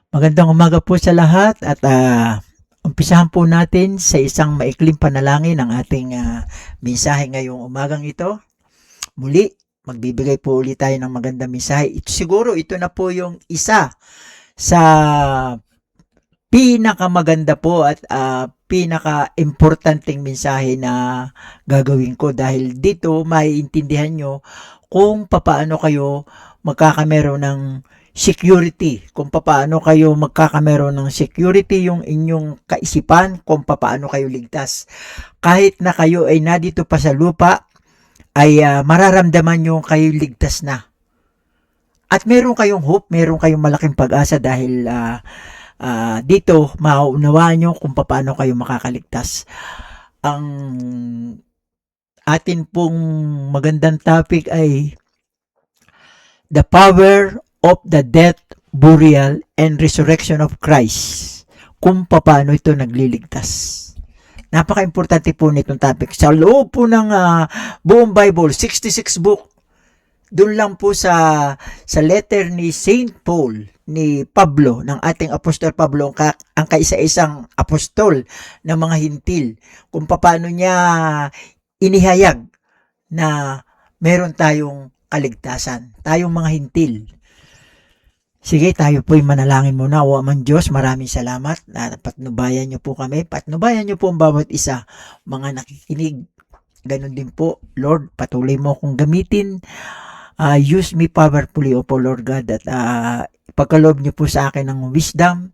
Magandang umaga po sa lahat at umpisahan po natin sa isang maikling panalangin ang ating mensahe ngayong umagang ito. Muli, magbibigay po ulit tayo ng magandang mensahe. Siguro ito na po yung isa sa pinakamaganda po at pinaka-importanting mensahe na gagawin ko dahil dito maiintindihan nyo kung paano kayo magkakameron ng security, kung paano kayo magkakameron ng security yung inyong kaisipan, kung paano kayo ligtas. Kahit na kayo ay nadito pa sa lupa, ay mararamdaman nyo kayo ligtas na. At meron kayong hope, meron kayong malaking pag-asa dahil dito mauunawaan nyo kung paano kayo makakaligtas. Ang atin pong magandang topic ay the power of the death, burial, and resurrection of Christ. Kung paano ito nagliligtas. Napaka-importante po nitong topic. Sa loob po ng buong Bible, 66 book, doon lang po sa letter ni Saint Paul, ni Pablo, ng ating Apostol Pablo, ang kaisa-isang apostol ng mga hintil, kung paano niya inihayag na meron tayong kaligtasan, tayong mga hintil. Sige, tayo po'y manalangin muna. O Amang Diyos, maraming salamat na patnubayan niyo po kami. Patnubayan niyo po ang bawat isa, mga nakikinig. Ganon din po, Lord, patuloy mo akong gamitin. Use me powerfully, O po Lord God, at pagkaloob niyo po sa akin ng wisdom,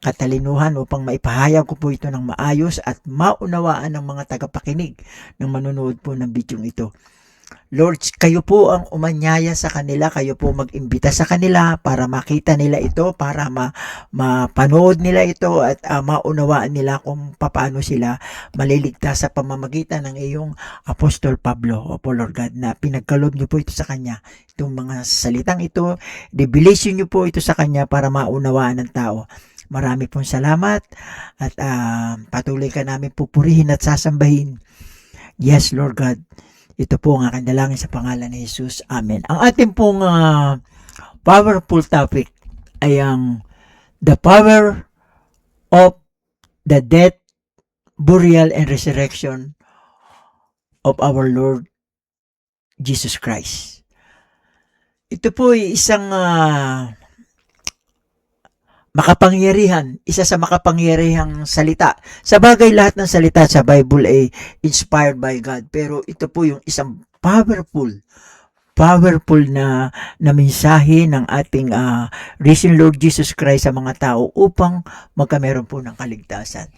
katalinuhan upang maipahayag ko po ito ng maayos at maunawaan ng mga tagapakinig ng manunood po ng bidyong ito. Lord, kayo po ang umanyaya sa kanila, kayo po mag-imbita sa kanila para makita nila ito, para mapanood nila ito at maunawaan nila kung paano sila maliligtas sa pamamagitan ng iyong Apostol Pablo, O po Lord God, na pinagkaloob niyo po ito sa kanya. Itong mga salitang ito, revelation niyo po ito sa kanya para maunawaan ng tao. Marami pong salamat at patuloy ka namin pupurihin at sasambahin. Yes, Lord God. Ito po ang aking dalangin sa pangalan ni Jesus. Amen. Ang ating pong powerful topic ay ang the power of the death, burial, and resurrection of our Lord Jesus Christ. Ito po ay isang makapangyarihan, isa sa makapangyarihang salita. Sa bagay, lahat ng salita sa Bible ay inspired by God, pero ito po yung isang powerful na mensahe ng ating risen Lord Jesus Christ sa mga tao upang magkameron po ng kaligtasan.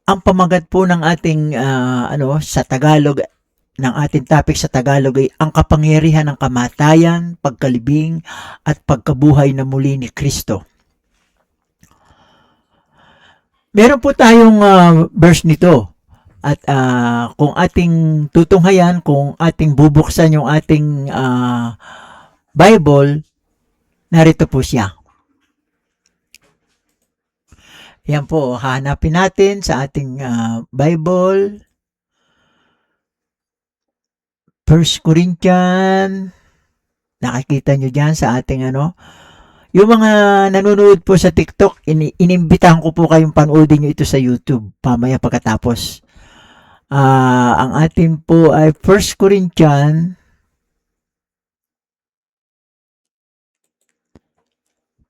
Ang pamagat po ng ating sa Tagalog, ng ating topic sa Tagalog ay ang kapangyarihan ng kamatayan, pagkalibing, at pagkabuhay na muli ni Kristo. Meron po tayong verse nito at kung ating tutunghayan, kung ating bubuksan yung ating Bible, narito po siya. Yan po, hanapin natin sa ating Bible. 1 Corinthians, nakikita nyo dyan sa ating yung mga nanonood po sa TikTok, inimbitahan ko po kayong panoodin nyo ito sa YouTube, pamaya pagkatapos. Ang atin po ay 1 Corinthians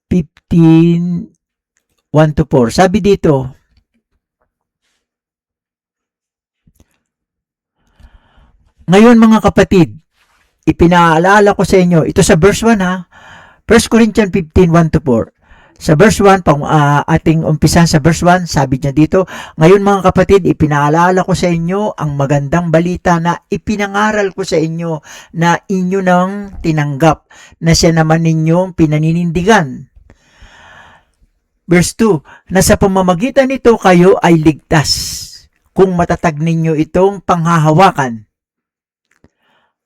15, 1-4. Sabi dito, ngayon mga kapatid, ipinaalala ko sa inyo, ito sa verse 1 ha, 1 Corinthians 15, 1-4. Sa verse 1, ating umpisan sa verse 1, sabi niya dito, ngayon mga kapatid, ipinaalala ko sa inyo ang magandang balita na ipinangaral ko sa inyo na inyo nang tinanggap, na siya naman ninyong pinaninindigan. Verse 2, na sa pamamagitan nito kayo ay ligtas, kung matatag ninyo itong panghahawakan.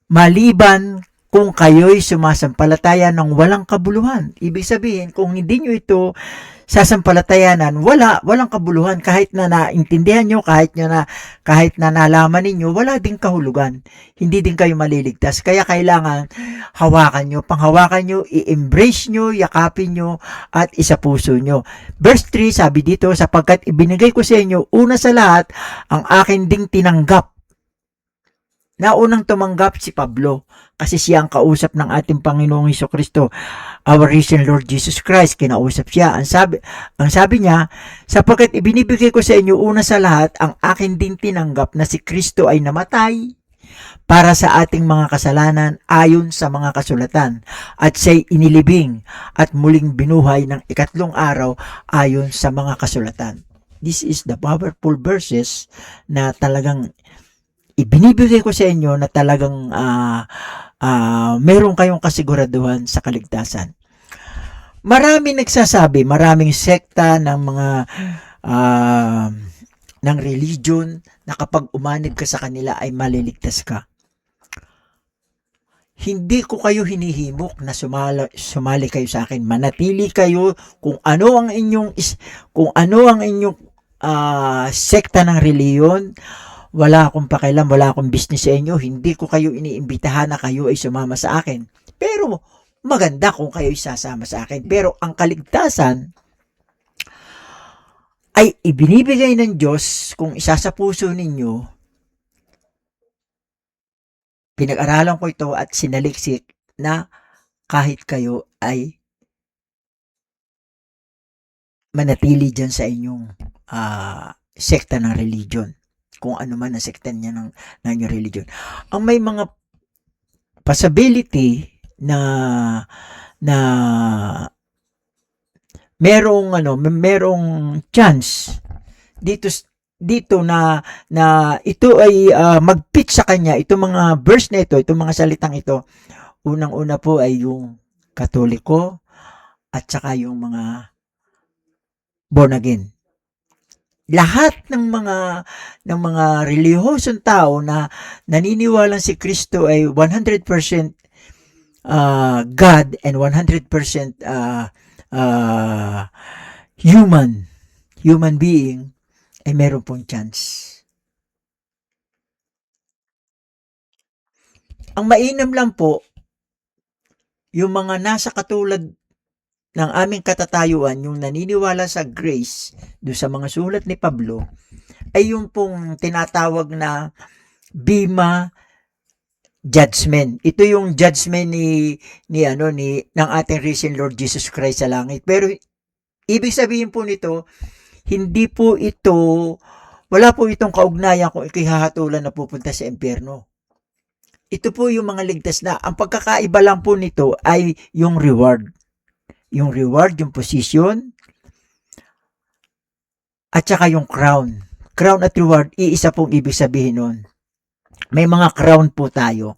Maliban kung kayo'y sumasampalataya ng walang kabuluhan. Ibig sabihin, kung hindi nyo ito sasampalatayanan, walang kabuluhan. Kahit na naintindihan nyo, kahit na nalaman ninyo, wala ding kahulugan. Hindi din kayo maliligtas. Kaya kailangan panghawakan nyo, i-embrace nyo, yakapin nyo, at isapuso nyo. Verse 3, sabi dito, sapagkat ibinigay ko sa inyo, una sa lahat, ang akin ding tinanggap. Naunang tumanggap si Pablo kasi siya ang kausap ng ating Panginoong Hesukristo, our risen Lord Jesus Christ. Kinausap siya. Ang sabi niya, sapagkat ibinibigay ko sa inyo una sa lahat ang akin din tinanggap na si Kristo ay namatay para sa ating mga kasalanan ayon sa mga kasulatan, at siya'y inilibing at muling binuhay ng ikatlong araw ayon sa mga kasulatan. This is the powerful verses na talagang ibinibigay ko sa inyo na talagang meron kayong kasiguraduhan sa kaligtasan. Maraming sekta ng mga ng religion na kapag umanib ka sa kanila ay maliligtas ka. Hindi ko kayo hinihimok na sumali kayo sa akin. Manatili kayo kung ano ang inyong sekta ng reliyon. Wala akong pakialam, wala akong business sa inyo. Hindi ko kayo iniimbitahan na kayo ay sumama sa akin. Pero maganda kung kayo ay sasama sa akin. Pero ang kaligtasan ay ibinibigay ng Diyos kung isa sa puso ninyo. Pinag-aralan ko ito at sinaliksik na kahit kayo ay manatili dyan sa inyong sekta ng religion. Kung ano man ang sekta niya ng inyong religion. Ang may mga possibility na merong chance dito na ito ay mag-pitch sa kanya, itong mga verse na ito, itong mga salitang ito. Unang-una po ay yung Katoliko at saka yung mga born again. Lahat ng mga relihiyosong tao na naniniwalang si Kristo ay 100% God and 100% human being ay meron pong chance. Ang mainam lang po, yung mga nasa katulad ng aming katatayuan, yung naniniwala sa grace, do sa mga sulat ni Pablo, ay yung pong tinatawag na bima judgment. Ito yung judgment ng ating risen Lord Jesus Christ sa langit. Pero ibig sabihin po nito, wala po itong kaugnayan kung ikihahatulan na pupunta sa impyerno. Ito po yung mga ligtas na. Ang pagkakaiba lang po nito ay yung reward. Yung reward, yung position, at saka yung crown. Crown at reward, iisa pong ibig sabihin nun. May mga crown po tayo.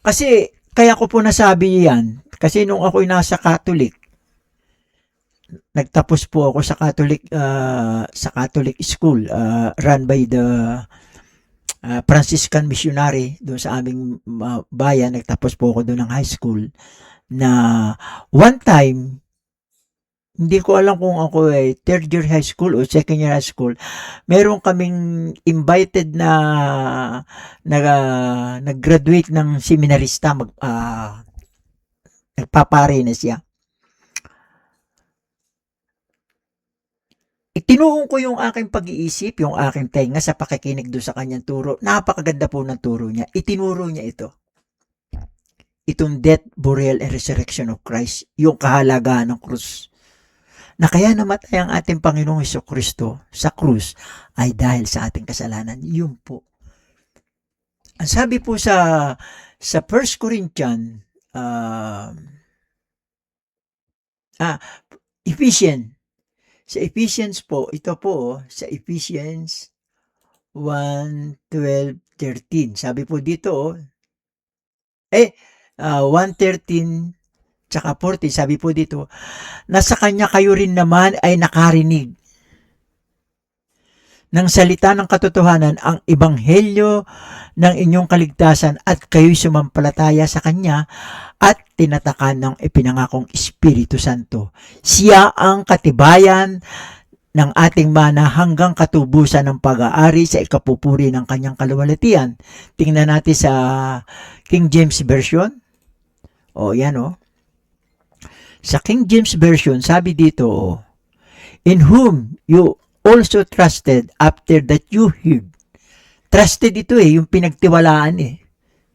Kasi, kaya ko po nasabi yan, kasi nung ako'y nasa Catholic, nagtapos po ako sa Catholic school, run by the Franciscan missionary doon sa aming bayan. Nagtapos po ako doon ng high school. Na one time, hindi ko alam kung ako ay third year high school o second year high school, meron kaming invited na nag-graduate ng seminarista, nagpapare na siya. Itinuon ko yung aking pag-iisip, yung aking tenga sa pakikinig doon sa kanyang turo. Napakaganda po ng turo niya. Itinuro niya ito. Itong death, burial, and resurrection of Christ, yung kahalagahan ng krus. Na kaya namatay ang ating Panginoong Hesukristo sa krus ay dahil sa ating kasalanan. Yun po. Ang sabi po sa 1 Corinthians, Ephesians. Sa Ephesians po, ito po, sa Ephesians 1:12-13. Sabi po dito, 1:13 tsaka 14, sabi po dito, na sa kanya kayo rin naman ay nakarinig ng salita ng katotohanan ang ebanghelyo ng inyong kaligtasan at kayo'y sumampalataya sa Kanya at tinatakan ng ipinangakong Espiritu Santo. Siya ang katibayan ng ating mana hanggang katubusan ng pag-aari sa ikapupuri ng Kanyang kaluwalhatian. Tingnan natin sa King James Version. Yan Sa King James Version, sabi dito, in whom you also trusted after that you heard. Trusted ito yung pinagtiwalaan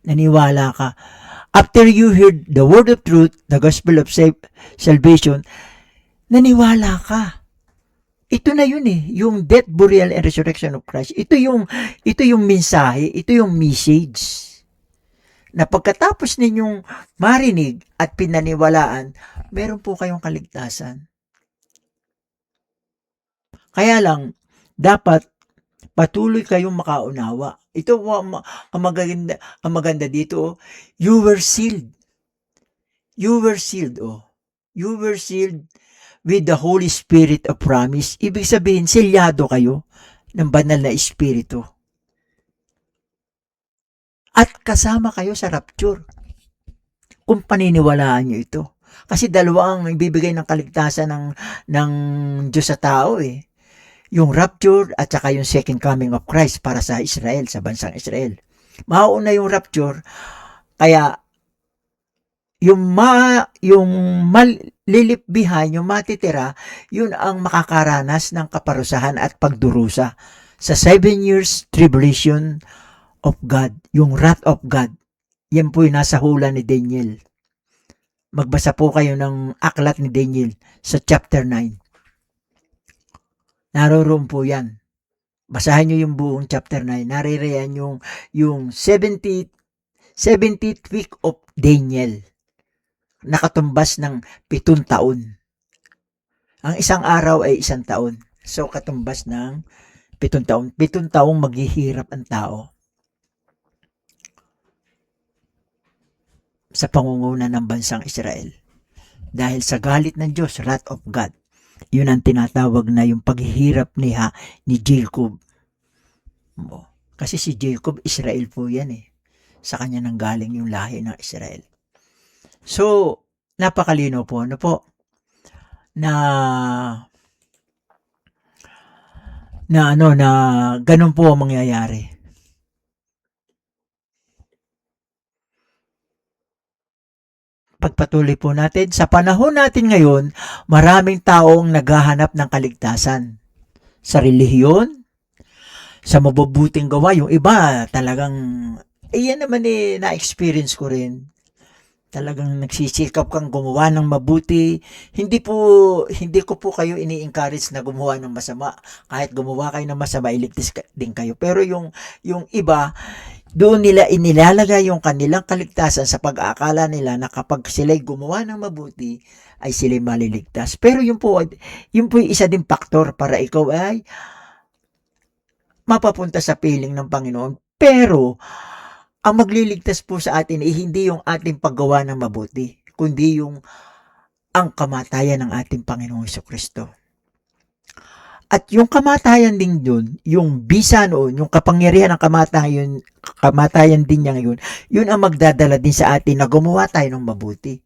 Naniwala ka. After you heard the word of truth, the gospel of salvation, naniwala ka. Ito na yun yung death, burial, and resurrection of Christ. Ito yung mensahe, ito yung message. Na pagkatapos ninyong marinig at pinaniwalaan, meron po kayong kaligtasan. Kaya lang, dapat patuloy kayong makaunawa. Ito ang maganda dito, you were sealed. You were sealed, You were sealed with the Holy Spirit of promise. Ibig sabihin, selyado kayo ng banal na Espiritu. At kasama kayo sa rapture. Kung paniniwalaan nyo ito. Kasi dalawa ang ibibigay ng kaligtasan ng Diyos sa tao Yung rapture at saka yung second coming of Christ para sa Israel, sa bansang Israel. Mauuna yung rapture, kaya yung malilip behind, yung matitira, yun ang makakaranas ng kaparusahan at pagdurusa sa 7 years tribulation of God, yung wrath of God. Yan po yung nasa hula ni Daniel. Magbasa po kayo ng aklat ni Daniel sa chapter 9. Naroroon po yan. Basahin nyo yung buong chapter 9. Naririyan yung 70th week of Daniel. Nakatumbas ng 7 taon. Ang isang araw ay 1 taon. So, katumbas ng 7 taon. 7 taong maghihirap ang tao sa pangunguna ng bansang Israel. Dahil sa galit ng Diyos, wrath of God. Yun ang tinatawag na yung paghihirap ni Jacob. Kasi si Jacob, Israel po yan Sa kanya nanggaling yung lahi ng Israel. So, napakalino po. Na ganun po ang mangyayari. Pagpatuloy po natin, sa panahon natin ngayon, maraming taong naghahanap ng kaligtasan. Sa relihiyon, sa mabubuting gawa, yung iba talagang, yan naman na-experience ko rin. Talagang nagsisikap kang gumawa ng mabuti. Hindi ko po kayo ini-encourage na gumawa ng masama. Kahit gumawa kayo ng masama, iligtas din kayo. Pero yung iba, doon nila inilalagay yung kanilang kaligtasan sa pag-aakala nila na kapag sila'y gumawa ng mabuti, ay sila'y maliligtas. Pero yun po yung isa din faktor para ikaw ay mapapunta sa piling ng Panginoon. Pero, ang magliligtas po sa atin ay hindi yung ating paggawa ng mabuti, kundi ang kamatayan ng ating Panginoong Jesucristo. At yung kamatayan din yun, yung bisa noon, yung kapangyarihan ng kamatayan din niya ngayon, yun ang magdadala din sa atin na gumawa tayo ng mabuti.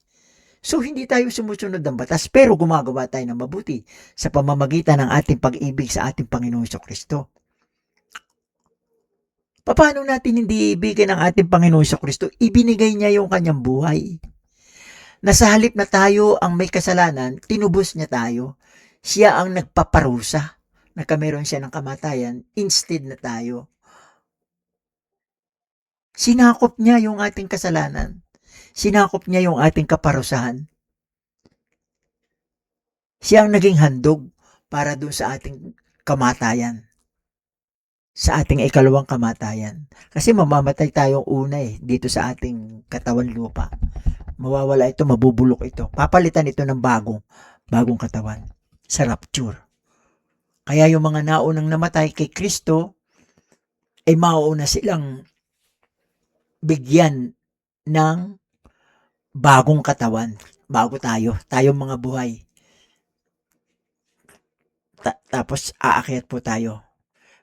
So, hindi tayo sumusunod ng batas, pero gumagawa tayo ng mabuti sa pamamagitan ng ating pag-ibig sa ating Panginoong Jesucristo. Paano natin hindi ibigay ng ating Panginoong Jesucristo? Ibinigay niya yung kanyang buhay. Na sa halip na tayo ang may kasalanan, tinubos niya tayo. Siya ang nagpaparusa. Nagkameron siya ng kamatayan instead na tayo. Sinakop niya yung ating kasalanan. Sinakop niya yung ating kaparusahan. Siya ang naging handog para doon sa ating kamatayan. Sa ating ikalawang kamatayan. Kasi mamamatay tayong una dito sa ating katawan lupa. Mawawala ito, mabubulok ito. Papalitan ito ng bagong katawan. Sa rapture. Kaya yung mga naunang namatay kay Kristo, ay mauuna silang bigyan ng bagong katawan. Bago tayong mga buhay. Tapos aakyat po tayo.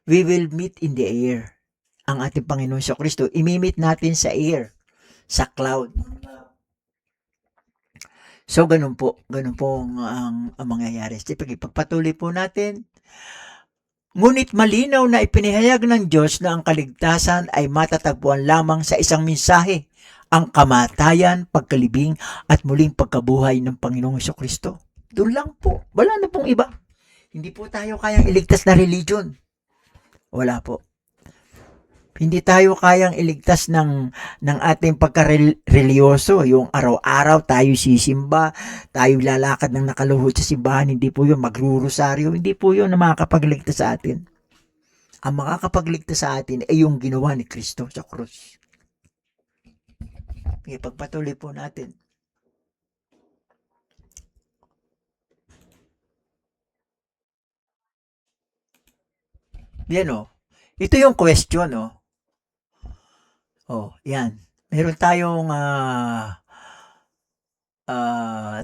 we will meet in the air. Ang ating Panginoon sa Kristo, imimit natin sa air, sa cloud. So, ganun po ang mangyayari. Sige, pagpatuloy po natin. Ngunit malinaw na ipinahayag ng Diyos na ang kaligtasan ay matatagpuan lamang sa isang mensahe, ang kamatayan, pagkalibing, at muling pagkabuhay ng Panginoong Kristo. Doon lang po. Wala na pong iba. Hindi po tayo kayang iligtas na religion. Wala po. Hindi tayo kayang iligtas ng ating pagka-religyoso. Yung araw-araw tayo sisimba, tayo lalakad ng nakaluhod sa simbahan. Hindi po yun magrurosaryo. Hindi po yun na makakapagligtas sa atin. Ang makakapagligtas sa atin ay yung ginawa ni Kristo sa krus. Okay, pagpatuloy po natin. Yan o. Ito yung question o. Oh, yan. Meron tayong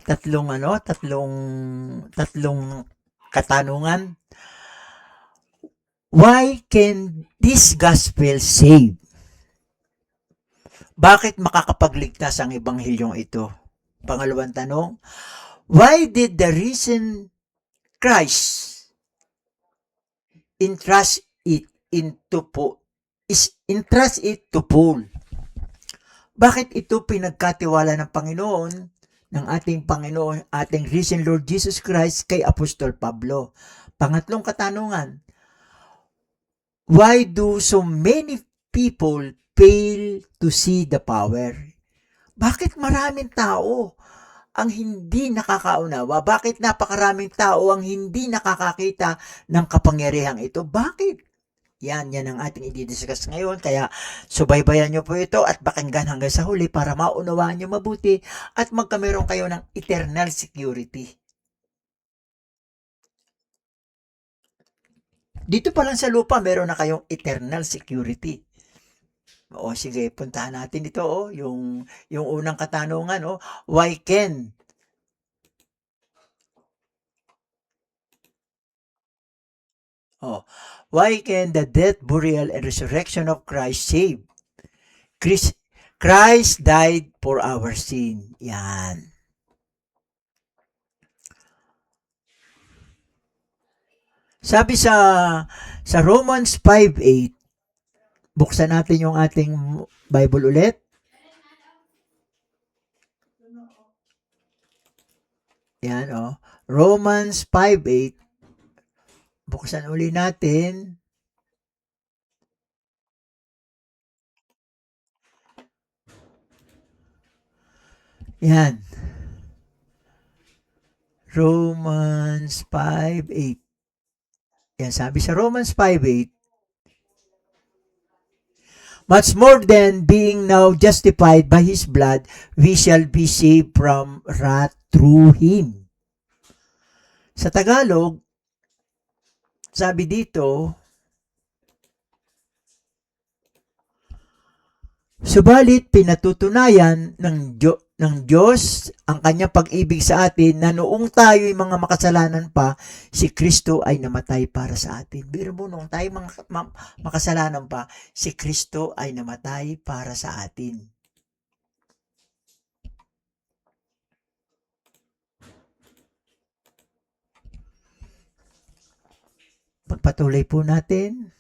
tatlong katanungan. Why can this gospel save? Bakit makakapagligtas ang ebanghelyong ito? Pangalawang tanong, why did the risen Christ entrust it to Paul? Bakit ito pinagkatiwala ng Panginoon, ng ating Panginoon, ating risen Lord Jesus Christ kay Apostol Pablo? Pangatlong katanungan, why do so many people fail to see the power? Bakit maraming tao ang hindi nakakaunawa? Bakit napakaraming tao ang hindi nakakakita ng kapangyarihang ito? Bakit? Yan ang ating i-discuss ngayon. Kaya subaybayan nyo po ito at pakinggan hanggang sa huli para maunawaan nyo mabuti at magkameron kayo ng eternal security. Dito pa lang sa lupa, meron na kayong eternal security. O sige, puntahan natin ito yung unang katanungan why can why can the death, burial, and resurrection of Christ save? Christ died for our sin. Yan. Sabi sa Romans 5:8, buksan natin yung ating Bible ulit. Yan Romans 5:8. Buksan uli natin. Yan. Romans 5:8. Yan, sabi sa Romans 5:8, much more than being now justified by His blood, we shall be saved from wrath through Him. Sa Tagalog, sabi dito, subalit pinatutunayan ng Diyos ang kanyang pag-ibig sa atin na noong tayo'y mga makasalanan pa, si Kristo ay namatay para sa atin. Biro mo, noong tayo mga makasalanan pa, si Kristo ay namatay para sa atin. Pagpatuloy po natin.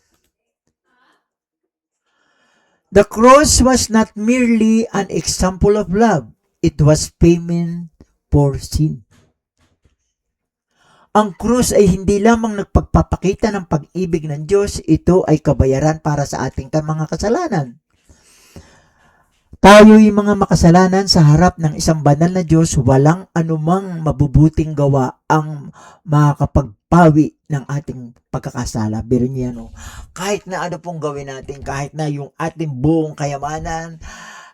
The cross was not merely an example of love. It was payment for sin. Ang krus ay hindi lamang nagpagpapakita ng pag-ibig ng Diyos, ito ay kabayaran para sa ating mga kasalanan. Tayo'y mga makasalanan sa harap ng isang banal na Diyos, walang anumang mabubuting gawa ang makakapagpawi ng ating pagkakasala. Pero niya, kahit na ano pong gawin natin, kahit na yung ating buong kayamanan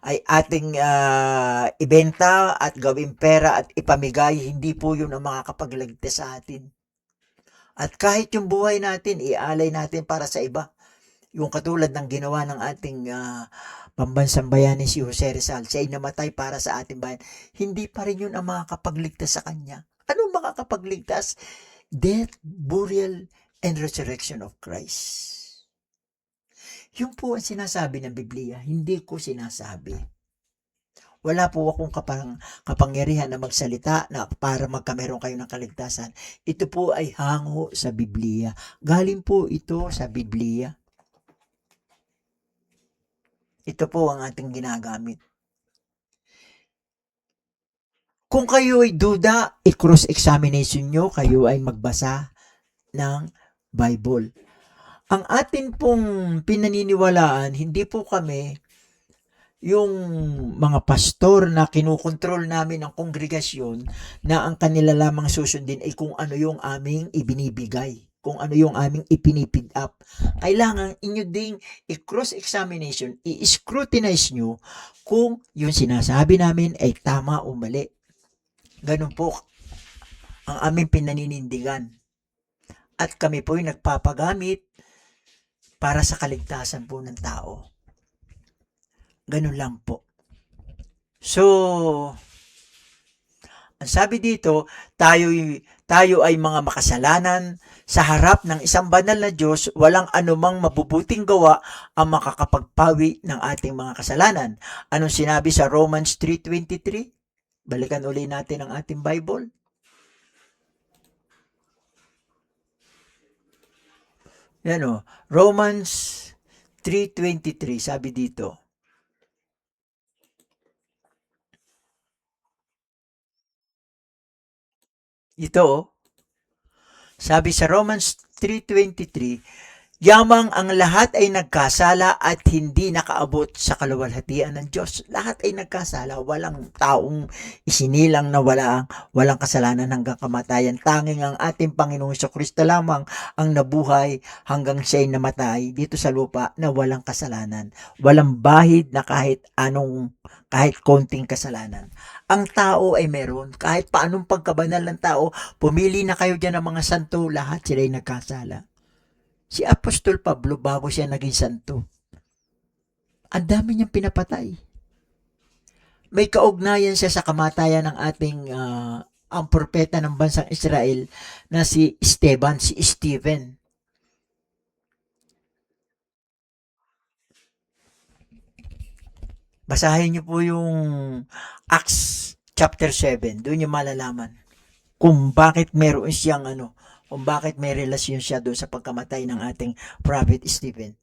ay ating ibenta at gawing pera at ipamigay, hindi po yun ang makakapagligtas sa atin. At kahit yung buhay natin, ialay natin para sa iba. Yung katulad ng ginawa ng ating pambansang bayani si Jose Rizal, siya ay namatay para sa ating bayan. Hindi pa rin yun ang makakapagligtas sa kanya. Anong makakapagligtas? Death, burial, and resurrection of Christ. Yun po ang sinasabi ng Biblia, hindi ko sinasabi. Wala po akong kapangyarihan na magsalita na para magkameron kayo ng kaligtasan. Ito po ay hango sa Biblia. Galing po ito sa Biblia. Ito po ang ating ginagamit. Kung kayo ay duda, i-cross-examination nyo, kayo ay magbasa ng Bible. Ang atin pong pinaniniwalaan, hindi po kami yung mga pastor na kinukontrol namin ang kongregasyon na ang kanila lamang susundin ay kung ano yung aming ibinibigay, kung ano yung aming ipinipid up. Kailangan inyo ding i-cross-examination, i-scrutinize nyo kung yung sinasabi namin ay tama o mali. Ganun po ang aming pinaninindigan. At kami po ay nagpapagamit para sa kaligtasan po ng tao. Ganun lang po. So, ang sabi dito, tayo ay mga makasalanan sa harap ng isang banal na Diyos, walang anumang mabubuting gawa ang makakapagpawi ng ating mga kasalanan. Anong sinabi sa Romans 3:23? Balikan uli natin ang ating Bible. Yan o, Romans 3:23, sabi dito. Ito, sabi sa Romans 3:23, yamang ang lahat ay nagkasala at hindi nakaabot sa kaluwalhatian ng Diyos. Lahat ay nagkasala, walang taong isinilang na walang kasalanan hanggang kamatayan. Tanging ang ating Panginoong Kristo lamang ang nabuhay hanggang siya'y namatay dito sa lupa na walang kasalanan. Walang bahid na kahit konting kasalanan. Ang tao ay meron, kahit paanong pagkabanal ng tao, pumili na kayo dyan ng mga santo, lahat sila'y nagkasala. Si Apostol Pablo, bago siya naging santo, ang dami niyang pinapatay. May kaugnayan siya sa kamatayan ng ating ang propeta ng bansang Israel na si Stephen. Basahin niyo po yung Acts chapter 7, doon niyo malalaman kung bakit meron siyang kung bakit may relasyon siya doon sa pagkamatay ng ating prophet Stephen.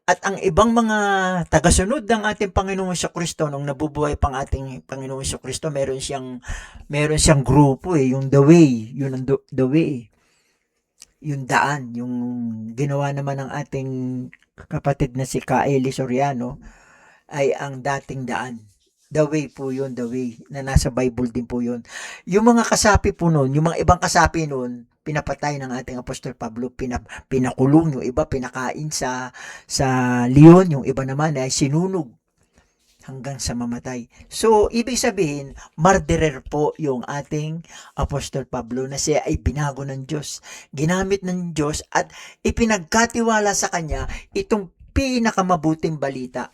At ang ibang mga tagasunod ng ating Panginoong Kristo nung nabubuhay pang ating Panginoong Kristo, meron siyang grupo yung The Way, yun ang the Way. Yung daan, yung ginawa naman ng ating kapatid na si Kaeli Soriano ay ang dating daan. The Way po yun, The Way, na nasa Bible din po yun. Yung mga kasapi po nun, yung mga ibang kasapi nun, pinapatay ng ating Apostol Pablo, pinakulong, yung iba pinakain sa leon, yung iba naman ay sinunog hanggang sa mamatay. So, ibig sabihin, murderer po yung ating Apostol Pablo na siya ay binago ng Diyos. Ginamit ng Diyos at ipinagkatiwala sa kanya itong pinakamabuting balita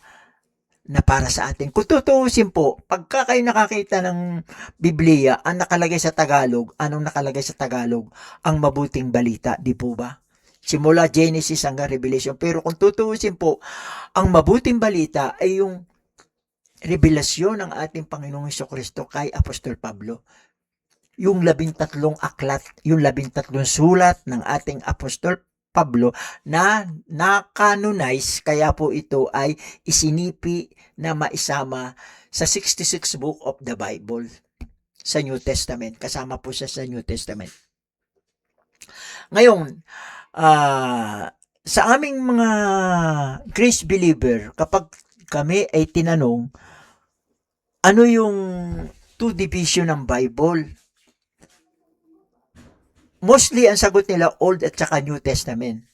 na para sa atin. Kung tutuusin po, pagka kayo nakakita ng Biblia, ang nakalagay sa Tagalog, anong nakalagay sa Tagalog? Ang mabuting balita, di po ba? Simula Genesis hanggang Revelation. Pero kung tutuusin po, ang mabuting balita ay yung revelasyon ng ating Panginoong Kristo kay Apostol Pablo. Yung 13 aklat, yung 13 sulat ng ating Apostol Pablo na na-canonize, kaya po ito ay isinipi na maisama sa 66 book of the Bible sa New Testament. Kasama po siya sa New Testament. Ngayon, sa aming mga grace believer, kapag kami ay tinanong, ano yung two division ng Bible? Mostly, ang sagot nila, Old at saka New Testament.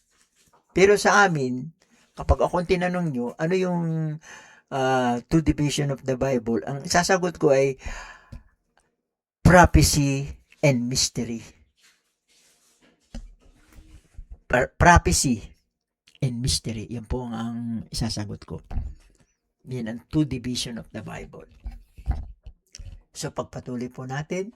Pero sa amin, kapag ako tinanong nyo, ano yung two division of the Bible? Ang sasagot ko ay prophecy and mystery. Prophecy and mystery. Yan po ang isasagot ko. Yan ang two division of the Bible. So, pagpatuloy po natin.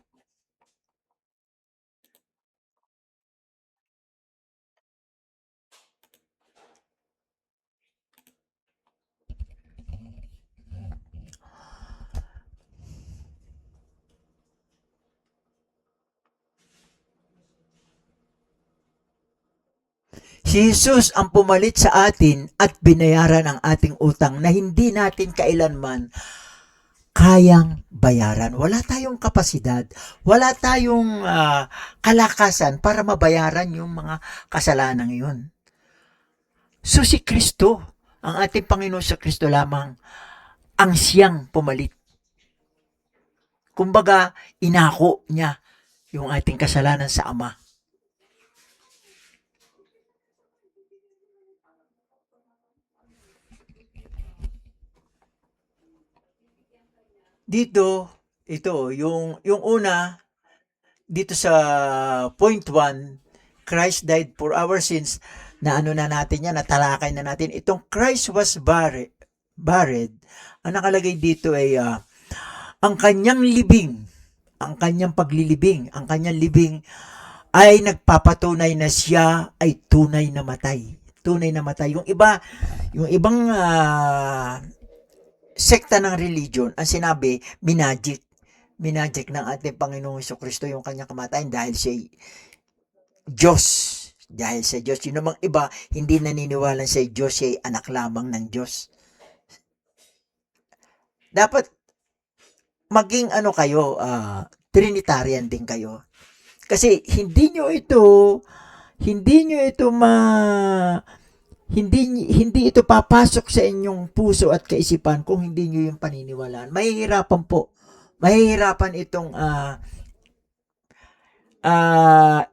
Si Jesus ang pumalit sa atin at binayaran ang ating utang na hindi natin kailanman kayang bayaran. Wala tayong kapasidad, wala tayong kalakasan para mabayaran yung mga kasalanan yun. So si Kristo, ang ating Panginoon sa Kristo lamang, ang siyang pumalit. Kumbaga, inako niya yung ating kasalanan sa Ama. Dito, ito, yung una, dito sa point 1, Christ died for our sins, na ano na natin yan, natalakay na natin. Itong Christ was buried, ang nakalagay dito ay ang kanyang libing, ang kanyang paglilibing, ang kanyang libing ay nagpapatunay na siya ay tunay na matay. Tunay na matay. Yung ibang sekta ng religion, ang sinabi, minagic. Minagic ng ating Panginoong Kristo yung kanyang kamatayan dahil siya Diyos. Dahil sa Diyos. Yung namang iba, hindi naniniwala sa Diyos, siya anak lamang ng Diyos. Dapat maging kayo, Trinitarian din kayo. Kasi hindi nyo ito hindi ito papasok sa inyong puso at kaisipan kung hindi nyo yung paniniwalaan. Mahihirapan po. Mahihirapan itong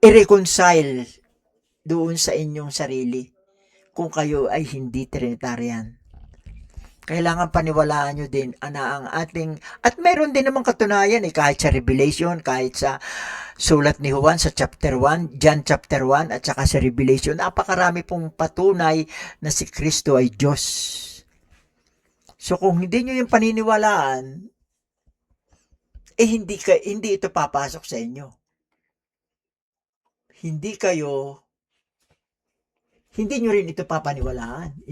i-reconcile doon sa inyong sarili kung kayo ay hindi Trinitarian. Kailangan paniwalaan nyo din na ang ating, at meron din namang katunayan kahit sa Revelation, kahit sa sulat ni Juan sa chapter 1, John chapter 1, at saka sa Revelation, napakarami pong patunay na si Kristo ay Diyos. So kung hindi nyo yung paniniwalaan, hindi ito papasok sa inyo. Hindi nyo rin ito papaniwalaan.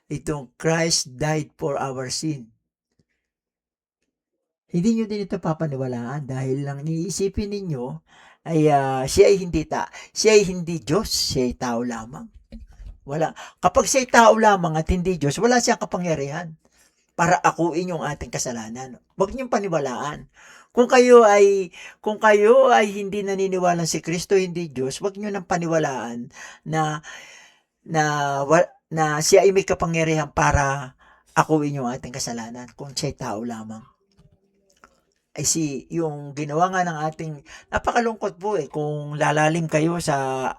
Itong Christ died for our sin. Hindi nyo din ito papaniwalaan dahil lang iisipin ninyo ay siya ay hindi Diyos, siya ay tao lamang. Kapag siya ay tao lamang at hindi Diyos, wala siyang kapangyarihan para akuin yung ating kasalanan. Huwag niyong paniwalaan. Kung kayo ay hindi naniniwala si Kristo, hindi Diyos, huwag niyo nang paniwalaan na siya ay may kapangyarihan para akuin yung ating kasalanan kung siya ay tao lamang. Ay yung ginawa nga ng ating, napakalungkot po kung lalalim kayo sa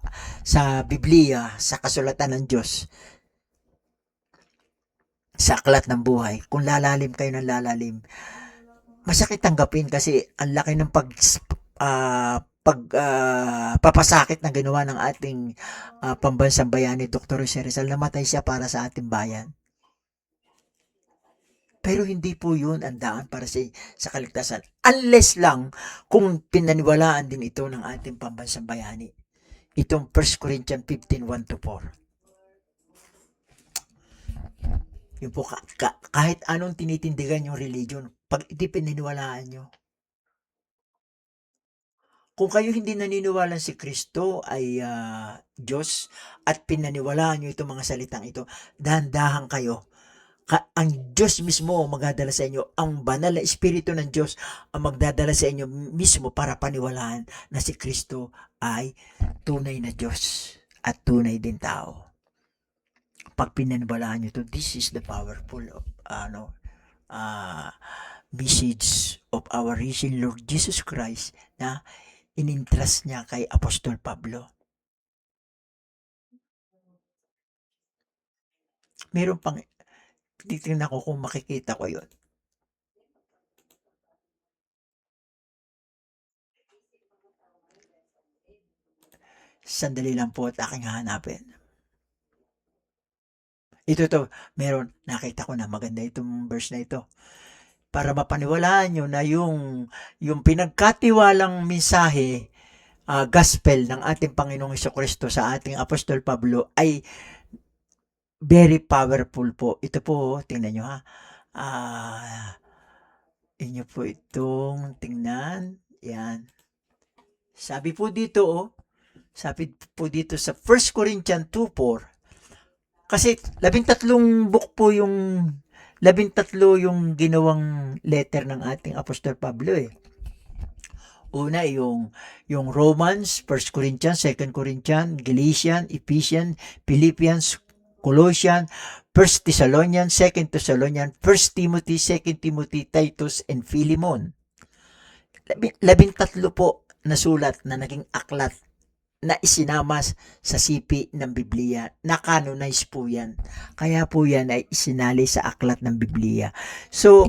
Biblia, sa kasulatan ng Diyos, sa aklat ng buhay, kung lalalim kayo ng lalalim, masakit tanggapin kasi ang laki ng papasakit na ginawa ng ating pambansang bayani, Dr. Jose Rizal. Namatay siya para sa ating bayan. Pero hindi po yun ang daan para sa kaligtasan. Unless lang kung pinaniwalaan din ito ng ating pambansang bayani. Itong 1 Corinthians 15, 1-4. Yun po, kahit anong tinitindigan yung religion, pag hindi pinaniwalaan nyo, kung kayo hindi naniniwala si Kristo ay Diyos at pinaniwalaan nyo itong mga salitang ito, dahan-dahan kayo. Ang Diyos mismo ang magdadala sa inyo, ang banal na Espiritu ng Diyos ang magdadala sa inyo mismo para paniwalaan na si Kristo ay tunay na Diyos at tunay din tao. Pag pinaniwalaan nyo to, this is the powerful message of our risen Lord Jesus Christ na inintrust niya kay Apostol Pablo. Meron pang, titingnan ko kung makikita ko yun. Sandali lang po at aking hahanapin. Ito, meron, nakita ko na maganda itong verse na ito. Para mapaniwalaan nyo na yung pinagkatiwalang mensahe, gospel ng ating Panginoong Jesucristo sa ating Apostol Pablo ay very powerful po. Ito po, tingnan nyo ha. Inyo po itong tingnan. Yan. Sabi po dito, Sabi po dito sa 1 Corinthians 2:4, kasi 13 book po yung 13 yung ginawang letter ng ating Apostol Pablo eh. Una yung Romans, 1 Corinthians, 2 Corinthians, Galatians, Ephesians, Philippians, Colossians, 1 Thessalonians, 2 Thessalonians, 1 Timothy, 2 Timothy, Titus, and Philemon. 13 po na sulat na naging aklat na isinama sa sipi ng Biblia. Na-canonize po yan. Kaya po yan ay isinali sa aklat ng Biblia. So,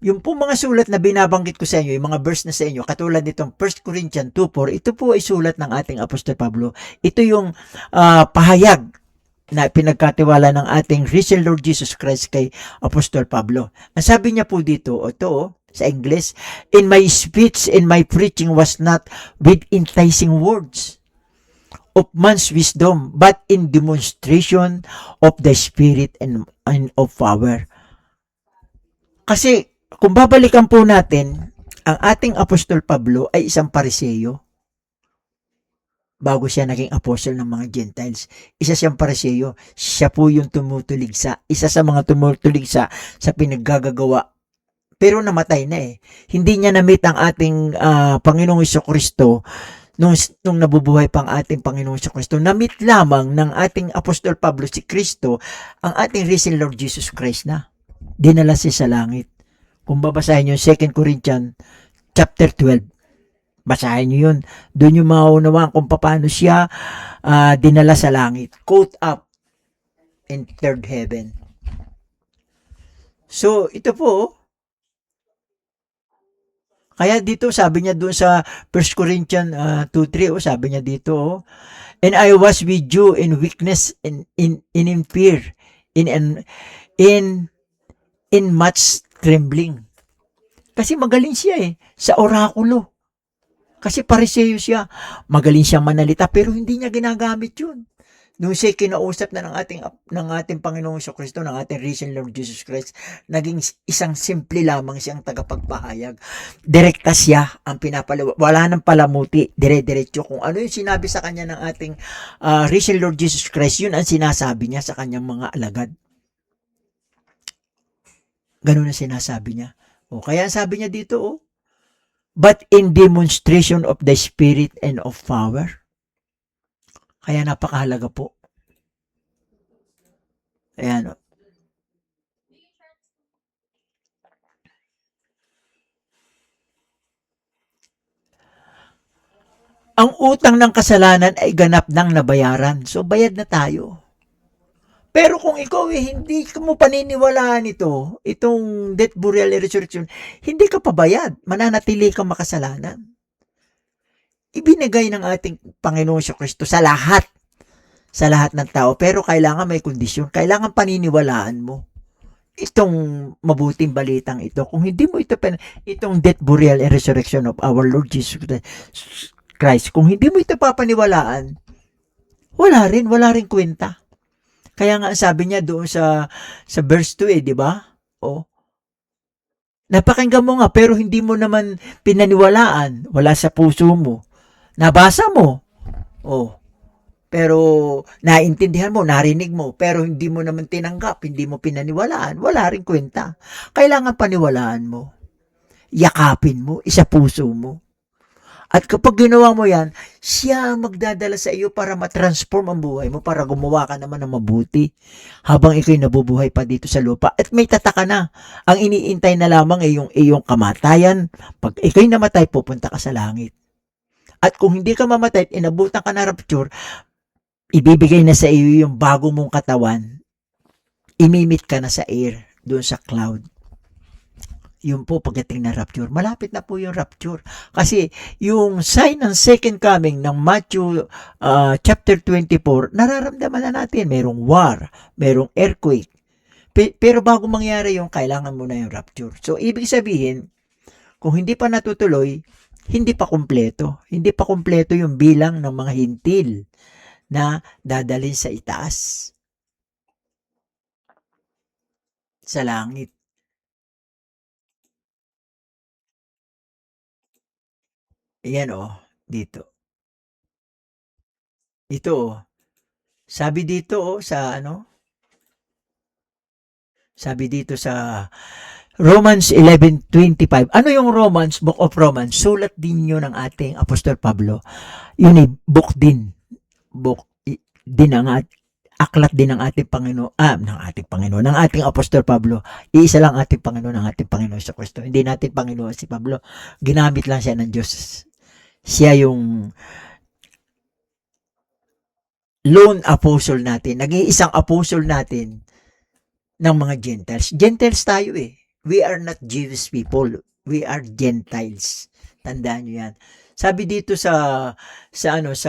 yung po mga sulat na binabanggit ko sa inyo, yung mga verse na sa inyo, katulad nitong 1 Corinthians 2:4, ito po ay sulat ng ating Apostol Pablo. Ito yung pahayag na pinagkatiwala ng ating risen Lord Jesus Christ kay Apostol Pablo. Ang sabi niya po dito, sa English, "In my speech and my preaching was not with enticing words of man's wisdom, but in demonstration of the Spirit and of power." Kasi kung babalikan po natin, ang ating Apostol Pablo ay isang Pariseo bago siya naging apostle ng mga Gentiles. Isa siyang Pariseo. Siya po yung tumutuligsa. Isa sa mga tumutuligsa sa pinaggagawa. Pero namatay na eh. Hindi niya na-meet ang ating Panginoong Jesucristo nung nabubuhay pang ating Panginoong Jesucristo. Na-meet lamang ng ating Apostol Pablo si Kristo, ang ating risen Lord Jesus Christ na. Dinala siya sa langit. Kung babasahin yung 2 Corinthians chapter 12, basahin nyo yun. Doon yung maunawaan kung paano siya dinala sa langit. Caught up in third heaven. So, ito po, kaya dito sabi niya doon sa 1 Corinthians 2:3, sabi niya dito, "And I was with you in weakness, in fear, in in in much trembling." Kasi magaling siya sa orakulo. Kasi Pariseo siya. Magaling siyang manalita pero hindi niya ginagamit 'yun. Nung siya kinausap na ng ating Panginoong Jesucristo, ng ating risen Lord Jesus Christ, naging isang simple lamang siyang tagapagpahayag. Direkta siya ang pinapalawa. Wala nang palamuti, dire-diretso. Kung ano yung sinabi sa kanya ng ating risen Lord Jesus Christ, yun ang sinasabi niya sa kanyang mga alagad. Ganun ang sinasabi niya. Kaya sabi niya dito, but in demonstration of the Spirit and of power. Kaya napakahalaga po. Ayan. Ang utang ng kasalanan ay ganap nang nabayaran. So, bayad na tayo. Pero kung ikaw hindi mo paniniwalaan itong death, burial, and resurrection, hindi ka pabayad. Mananatili kang makasalanan. Ibinigay ng ating Panginoon Kristo sa lahat ng tao. Pero kailangan may kondisyon. Kailangan paniniwalaan mo itong mabuting balitang ito. Kung hindi mo itong death, burial, and resurrection of our Lord Jesus Christ, kung hindi mo ito papaniwalaan, wala rin kwenta. Kaya nga sabi niya doon sa verse 2 di ba? Napakinggan mo nga pero hindi mo naman pinaniwalaan, wala sa puso mo. Nabasa mo. Pero naintindihan mo, narinig mo, pero hindi mo naman tinanggap, hindi mo pinaniwalaan, wala rin kwenta. Kailangan paniwalaan mo. Yakapin mo, isa puso mo. At kapag ginawa mo yan, siya magdadala sa iyo para matransform ang buhay mo, para gumawa ka naman ng mabuti habang ikaw'y nabubuhay pa dito sa lupa. At may tataka na. Ang iniintay na lamang ay yung iyong kamatayan. Pag ikaw'y namatay, pupunta ka sa langit. At kung hindi ka mamatay at inabutan ka na rapture, ibibigay na sa iyo yung bago mong katawan. Imimit ka na sa air, doon sa cloud. Yun po pagdating na rapture. Malapit na po yung rapture. Kasi yung sign ng second coming ng Matthew chapter 24, nararamdaman na natin. Merong war, merong earthquake. Pero bago mangyari yung kailangan mo na yung rapture. So, ibig sabihin, kung hindi pa natutuloy, hindi pa kumpleto. Hindi pa kumpleto yung bilang ng mga hintil na dadalhin sa itaas. Sa langit. Ayan dito. Ito, oh. Sabi dito, oh, sa ano? Sabi dito sa Romans 11:25. Ano yung Romans, Book of Romans? Sulat din yun ng ating Apostol Pablo. Yun book din. Book din ang aklat din ng ating Panginoon, ng ating Apostol Pablo. Iisa lang ating Panginoon, ng ating Panginoon sa Kristo. Hindi natin Panginoon si Pablo. Ginamit lang siya ng Diyos. Siya yung lone apostle natin. Nag-iisang apostle natin ng mga Gentiles. Gentiles tayo eh. We are not Jewish people. We are Gentiles. Tandaan nyo yan. Sabi dito sa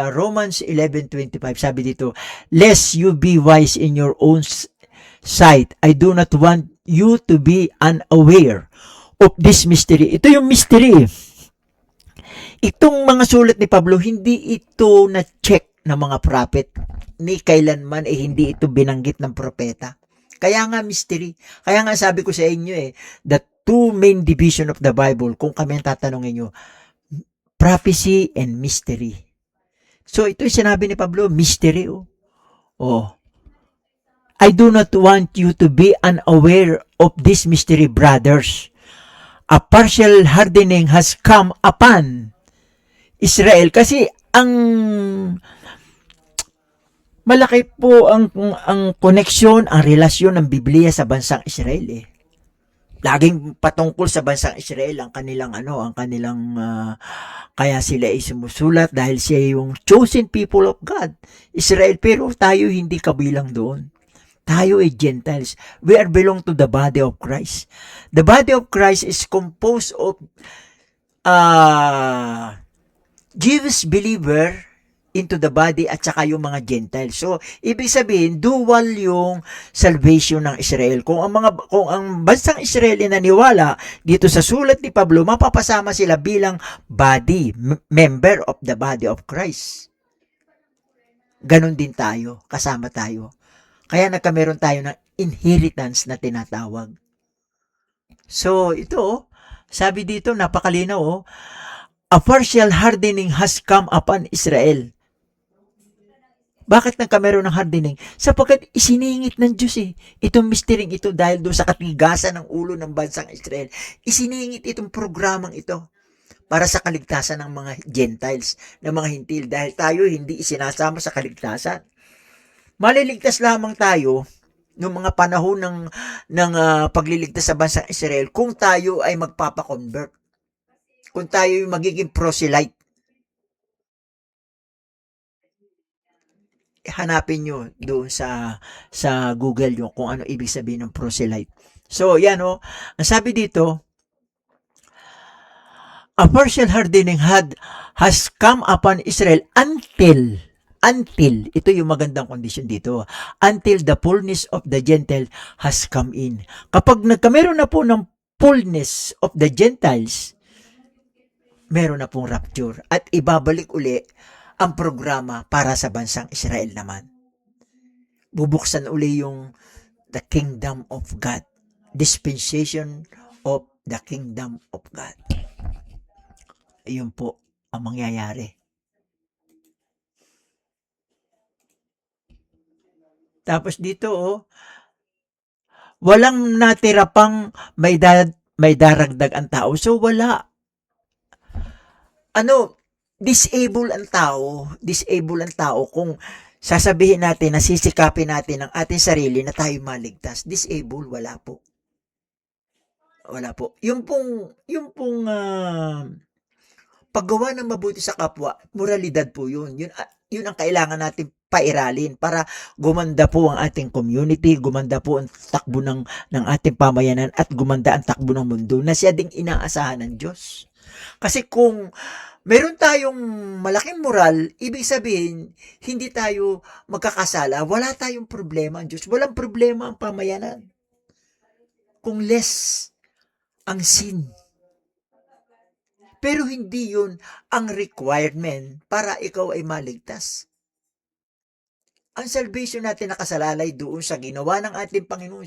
Romans 11:25, sabi dito, lest you be wise in your own sight, I do not want you to be unaware of this mystery. Ito yung mystery. Itong mga sulat ni Pablo, hindi ito na-check ng mga prophet. Ni kailanman hindi ito binanggit ng propeta. Kaya nga mystery. Kaya nga sabi ko sa inyo the two main division of the Bible, kung kami ang tatanungin nyo, prophecy and mystery. So ito yung sinabi ni Pablo, mystery. I do not want you to be unaware of this mystery, brothers. A partial hardening has come upon Israel. Kasi ang malaki po ang koneksyon, ang relasyon ng Biblia sa bansang Israel Laging patungkol sa bansang Israel ang kanilang kaya sila ay sumusulat dahil siya yung chosen people of God, Israel. Pero tayo hindi kabilang doon. Tayo ay Gentiles. We are belong to the body of Christ. The body of Christ is composed of Jewish believer into the body at saka yung mga Gentiles. So, ibig sabihin, dual yung salvation ng Israel. Kung ang bansang Israel ay naniwala dito sa sulat ni Pablo, mapapasama sila bilang body, member of the body of Christ. Ganon din tayo, kasama tayo. Kaya nagkameron tayo ng inheritance na tinatawag. So, ito, sabi dito, napakalinaw, a partial hardening has come upon Israel. Bakit nagkameron ng hardening? Sapagkat isiningit ng Diyos itong mistering ito dahil doon sa katigasan ng ulo ng bansang Israel. Isiningit itong programang ito para sa kaligtasan ng mga Gentiles, ng mga Hintil. Dahil tayo hindi isinasama sa kaligtasan. Maliligtas lamang tayo noong mga panahon ng pagliligtas sa bansang Israel kung tayo ay magpapakonvert. Kung tayo ay magiging proselyte. Hanapin nyo doon sa Google yung kung ano ibig sabihin ng proselyte. So, yan ang sabi dito, a partial hardening has come upon Israel until, ito yung magandang kondisyon dito, until the fullness of the Gentile has come in. Kapag nagkameron na po ng fullness of the Gentiles, meron na pong rapture at ibabalik uli ang programa para sa bansang Israel naman. Bubuksan uli yung the kingdom of God. Dispensation of the kingdom of God. Ayun po ang mangyayari. Tapos dito walang natira pang may daragdag ang tao. So wala. Disable ang tao kung sasabihin natin, nasisikapin natin ang ating sarili na tayo maligtas. Disable, wala po. Yung pong paggawa ng mabuti sa kapwa, moralidad po yun. Yun ang kailangan natin pairalin para gumanda po ang ating community, gumanda po ang takbo ng ating pamayanan at gumanda ang takbo ng mundo na siya ding inaasahan ng Diyos. Kasi kung meron tayong malaking moral, ibig sabihin, hindi tayo magkakasala, wala tayong problema ang Diyos. Walang problema ang pamayanan. Kung less ang sin. Pero hindi yun ang requirement para ikaw ay maligtas. Ang salvation natin nakasalalay doon sa ginawa ng ating Panginoon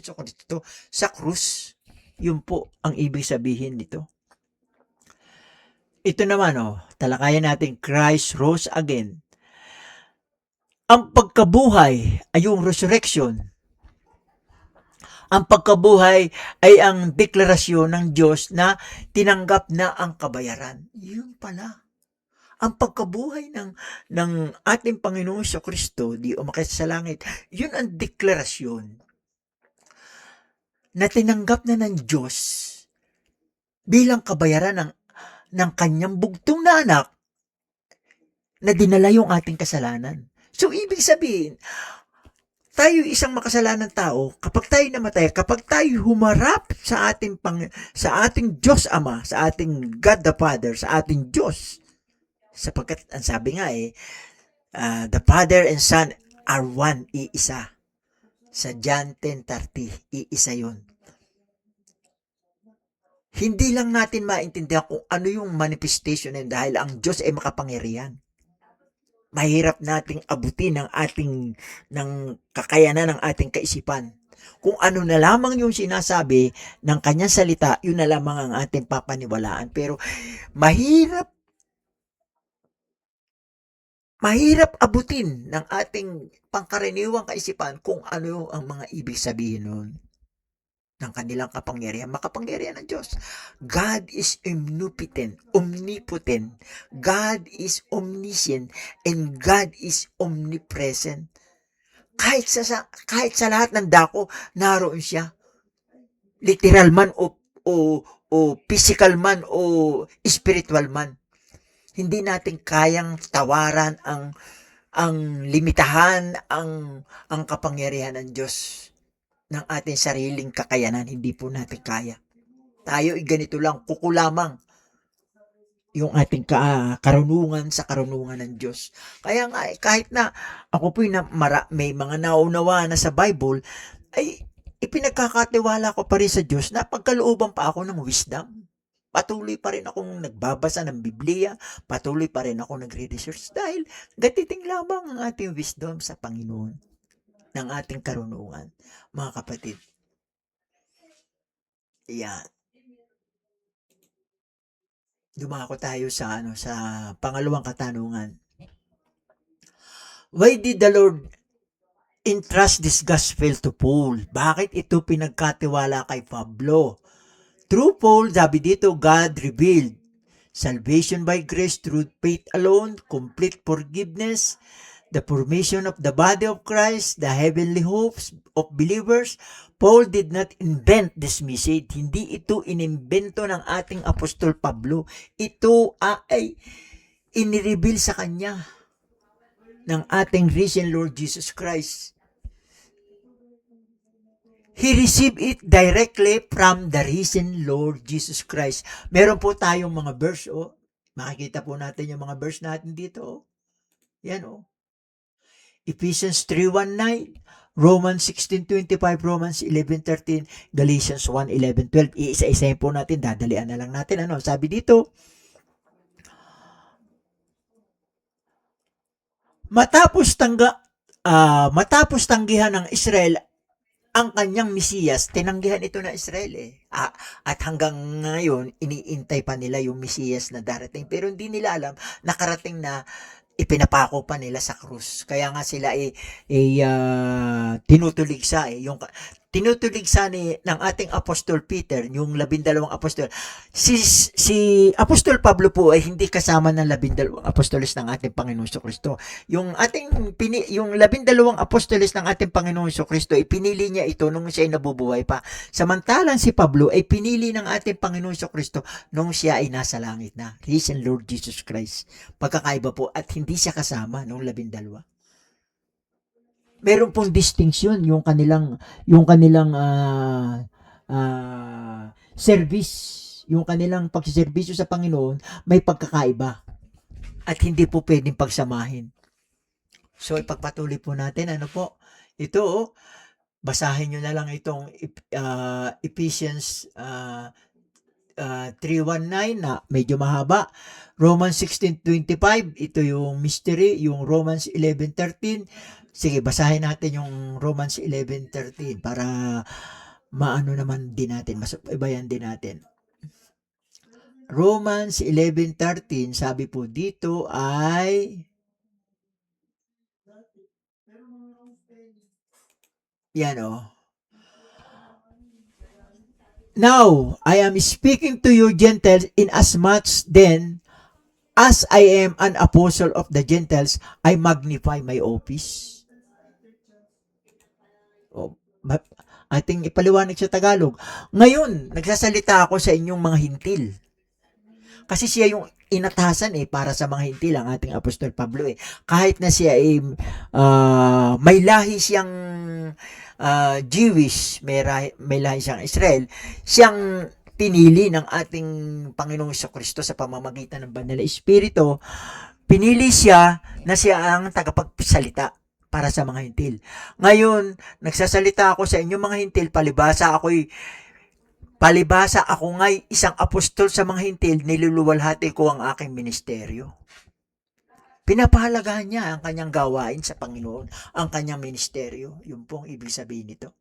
sa krus. Yun po ang ibig sabihin nito. Ito naman talakayan natin, Christ rose again. Ang pagkabuhay ay yung resurrection. Ang pagkabuhay ay ang deklarasyon ng Diyos na tinanggap na ang kabayaran. Yun pala. Ang pagkabuhay ng ating Panginoong Kristo, di umakyat sa langit, yun ang deklarasyon na tinanggap na ng Diyos bilang kabayaran ng kanyang bugtong na anak na dinala yung ating kasalanan. So, ibig sabihin, tayo isang makasalanan tao, kapag tayo namatay, kapag tayo humarap sa ating Diyos Ama, sa ating God the Father, sa ating Diyos, sapagkat ang sabi nga the Father and Son are one, iisa. Sa John 10:30, iisa yun. Hindi lang natin maintindihan kung ano yung manifestation na dahil ang Diyos ay makapangyarihan. Mahirap nating abutin ng kakayanan ng ating kaisipan. Kung ano na lamang yung sinasabi ng kanyang salita, yun na lamang ang ating papaniwalaan. Pero mahirap abutin ng ating pangkaraniwang kaisipan kung ano ang mga ibig sabihin nun ng kanilang kapangyarihan. Makapangyarihan ng Diyos. God is omnipotent. God is omniscient. And God is omnipresent. Kahit sa lahat ng dako, naroon siya. Literal man o physical man o spiritual man. Hindi natin kayang tawaran ang limitahan, ang kapangyarihan ng Diyos ng ating sariling kakayanan. Hindi po natin kaya. Tayo ganito lang, kukulamang yung ating karunungan sa karunungan ng Diyos. Kaya nga, kahit na ako po may mga naunawa na sa Bible, ay ipinagkakatiwala ko pa rin sa Diyos na pagkalooban pa ako ng wisdom. Patuloy pa rin akong nagbabasa ng Biblia, patuloy pa rin ako nagre-research dahil gatiting lamang ang ating wisdom sa Panginoon ng ating karunungan. Mga kapatid, yan. Dumako tayo sa pangalawang katanungan. Why did the Lord entrust this gospel to Paul? Bakit ito pinagkatiwala kay Pablo? Through Paul, sabi dito, God revealed salvation by grace through faith alone, complete forgiveness, the formation of the body of Christ, the heavenly hopes of believers. Paul did not invent this message. Hindi ito inimbento ng ating Apostol Pablo. Ito ay inireveal sa kanya ng ating risen Lord Jesus Christ. He received it directly from the risen Lord Jesus Christ. Meron po tayong mga verse, makikita po natin yung mga verse natin dito, yan, Ephesians 3:1-9, Romans 16:25, Romans 11:13, Galatians 1:11-12. Iisa-isahin po natin, dadalian na lang natin. Sabi dito, matapos tanggihan ng Israel ang kanyang Mesiyas, tinanggihan ito ng Israel at hanggang ngayon, iniintay pa nila yung Mesiyas na darating. Pero hindi nila alam, nakarating na ipinapako pa nila sa krus. Kaya nga sila tinutuligsa tinutuligsa ng ating Apostol Peter, yung 12 apostol. Si Apostol Pablo po ay hindi kasama ng 12 apostoles ng ating Panginoon Kristo. Yung 12 apostoles ng ating Panginoon Kristo, pinili niya ito nung siya ay nabubuhay pa. Samantalang si Pablo ay pinili ng ating Panginoon Kristo nung siya ay nasa langit na. Risen Lord Jesus Christ. Pagkakaiba po at hindi siya kasama nung 12. Meron pong distinction yung kanilang service, yung kanilang pagsiservisyo sa Panginoon may pagkakaiba at hindi po pwedeng pagsamahin. So ipagpatuloy po natin ito basahin nyo na lang itong Ephesians 3:19 na medyo mahaba. Romans 16:25, ito yung mystery, yung Romans 11:13. Sige, basahin natin yung Romans 11:13 para maano naman din natin, masubaybayan din natin. Romans 11:13, sabi po dito ay Yan o. Now, I am speaking to you Gentiles, inasmuch then as I am an apostle of the Gentiles, I magnify my office. O, ating ipaliwanag sa Tagalog. Ngayon, nagsasalita ako sa inyong mga hintil. Kasi siya yung inatasan para sa mga hintil ang ating Apostol Pablo Kahit na siya may lahi siyang Jewish, may lahi siyang Israel, siyang pinili ng ating Panginoong Kristo sa pamamagitan ng Banal na Espiritu. Pinili siya na siya ang tagapagsalita para sa mga hintil. Ngayon, nagsasalita ako sa inyong mga hintil, palibasa ako nga'y isang apostol sa mga hintil, niluluwalhati ko ang aking ministeryo. Pinapahalagahan niya ang kanyang gawain sa Panginoon, ang kanyang ministeryo. Yun po ang ibig sabihin nito.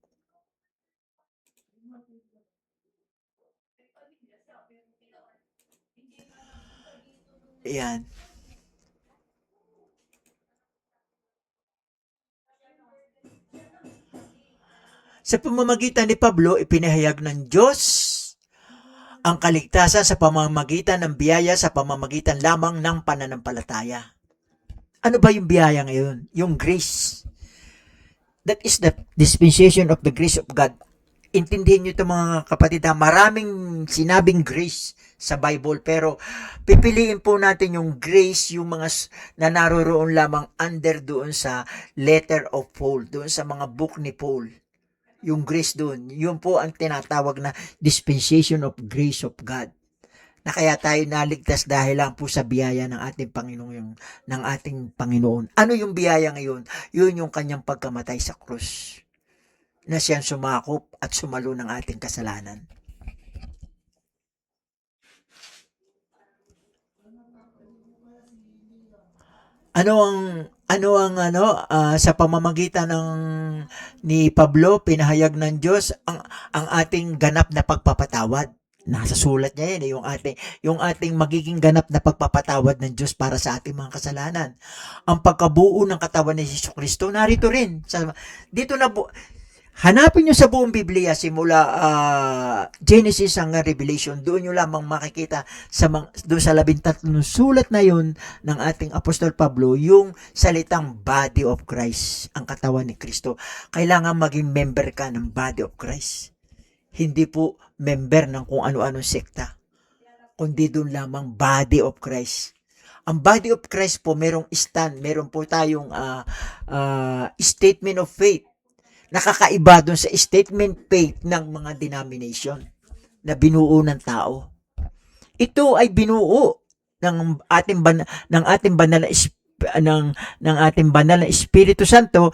Ayan. Sa pamamagitan ni Pablo, ipinahayag ng Diyos ang kaligtasan sa pamamagitan ng biyaya sa pamamagitan lamang ng pananampalataya. Ano ba yung biyaya ngayon? Yung grace. That is the dispensation of the grace of God. Intindihin nyo ito mga kapatid, maraming sinabing grace sa Bible, pero pipiliin po natin yung grace, yung mga na naroroon lamang under doon sa letter of Paul, doon sa mga book ni Paul. Yung grace doon, yun po ang tinatawag na dispensation of grace of God. Na kaya tayo naligtas dahil lang po sa biyaya ng ating Panginoon. Ano yung biyaya ngayon? Yun yung kanyang pagkamatay sa krus, na siyang sumakop at sumalo ng ating kasalanan. Sa pamamagitan ni Pablo, pinahayag ng Diyos ang ating ganap na pagpapatawad. Nasa sulat niya yan, yung ating magiging ganap na pagpapatawad ng Diyos para sa ating mga kasalanan. Ang pagkabuo ng katawan ni Jesucristo, narito rin. Hanapin nyo sa buong Biblia, simula Genesis hanggang Revelation, doon nyo lamang makikita doon sa 13 sulat na yun ng ating Apostol Pablo, yung salitang body of Christ, ang katawan ni Kristo. Kailangan maging member ka ng body of Christ. Hindi po member ng kung ano-anong sekta, kundi doon lamang body of Christ. Ang body of Christ po, merong stand, meron po tayong statement of faith. Nakakaiba doon sa statement faith ng mga denomination na binuo ng tao. Ito ay binuo ng ating banal na Espiritu Santo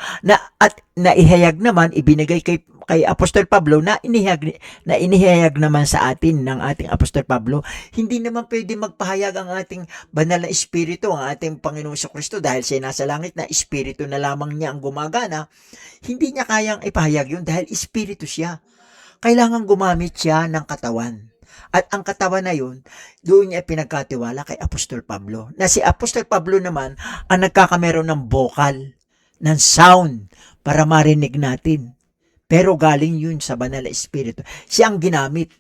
at naihayag naman, ibinigay kay Apostol Pablo na inihayag naman sa atin ng ating Apostol Pablo. Hindi naman pwede magpahayag ang ating banal na Espiritu, ang ating Panginoong Kristo, dahil siya nasa langit na Espiritu na lamang niya ang gumagana. Hindi niya kayang ipahayag yun dahil Espiritu siya. Kailangan gumamit siya ng katawan. At ang katawan na yun, doon niya pinagkatiwala kay Apostol Pablo. Na si Apostol Pablo naman ang nagkakameron ng vocal, ng sound, para marinig natin. Pero galing yun sa banal na Espiritu. Siya ang ginamit.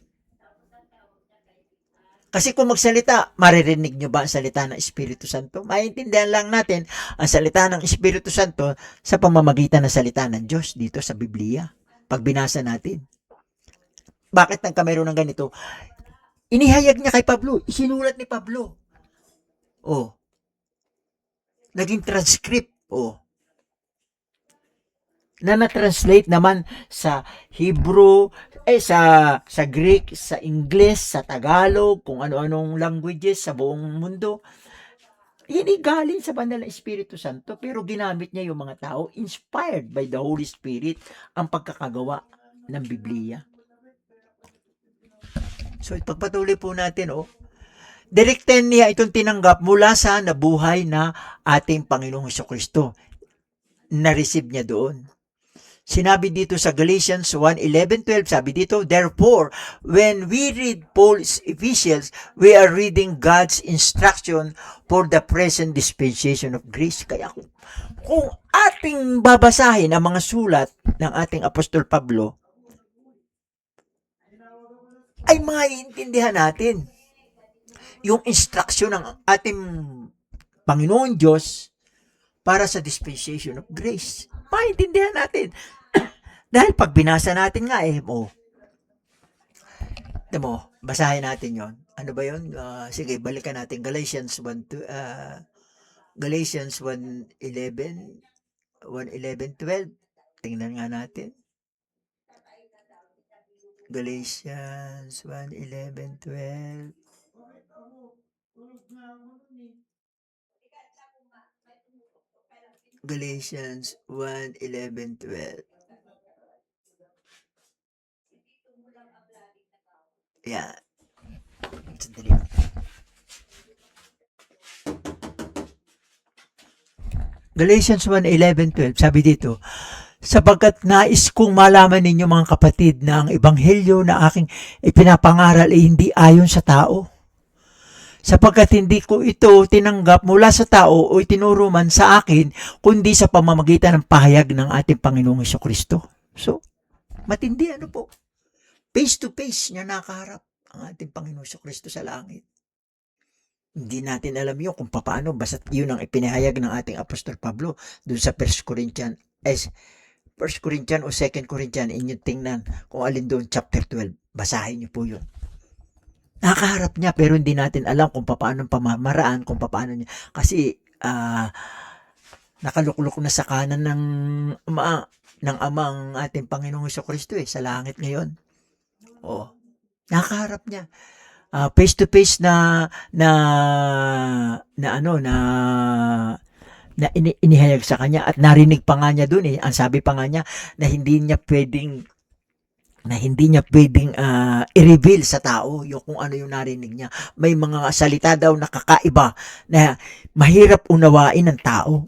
Kasi kung magsalita, maririnig nyo ba ang salita ng Espiritu Santo? Maintindihan lang natin ang salita ng Espiritu Santo sa pamamagitan ng salita ng Diyos dito sa Biblia. Pag binasa natin. Bakit nagkameron ng ganito? Inihayag niya kay Pablo. Isinulat ni Pablo. Naging transcript. Na na-translate naman sa Hebrew, sa Greek, sa English, sa Tagalog, kung ano-anong languages sa buong mundo. Yan galing sa banal na Espiritu Santo, pero ginamit niya yung mga tao, inspired by the Holy Spirit, ang pagkakagawa ng Biblia. So, pagpatuloy po natin, direkten niya itong tinanggap mula sa nabuhay na ating Panginoong Jesucristo. Na-receive niya doon. Sinabi dito sa Galatians 1:11-12, sabi dito, therefore, when we read Paul's epistles, we are reading God's instruction for the present dispensation of grace. Kaya Kung ating babasahin ang mga sulat ng ating Apostol Pablo, ay maiintindihan natin yung instruction ng ating Panginoon Diyos para sa dispensation of grace. Maintindihan natin. Dahil pag binasa natin nga basahin natin yon. Ano ba yon? Sige, balikan natin. Galatians 1, Galatians 1:11, 1:11-12. Tingnan nga natin. Galatians 1:11-12. Galatians 1:11-12. Yeah. Sandali. Galatians 1:11-12, sabi dito, sapagkat nais kong malaman ninyo mga kapatid na ang ebanghelyo na aking ipinapangaral ay hindi ayon sa tao. Sapagkat hindi ko ito tinanggap mula sa tao o itinuro man sa akin, kundi sa pamamagitan ng pahayag ng ating Panginoong Hesukristo. So, matindi po. Face to face niya nakaharap ang ating Panginoong Hesukristo sa langit. Hindi natin alam yun kung paano, basta yun ang ipinahayag ng ating Apostol Pablo doon sa 1 Corinthians o 2 Corinthians, inyong tingnan kung alin doon, chapter 12. Basahin niyo po yun. Nakaharap niya pero hindi natin alam kung paano pamamaraan, kung paano niya. Kasi nakaluklok na sa kanan ng amang ating Panginoong Hesukristo sa langit ngayon. Nakaharap niya. Face to face na inihayag sa kanya at narinig pa nga niya doon ang sabi pa nga niya na hindi niya pwedeng i-reveal sa tao yung kung ano yung narinig niya. May mga salita daw na kakaiba na mahirap unawain ng tao.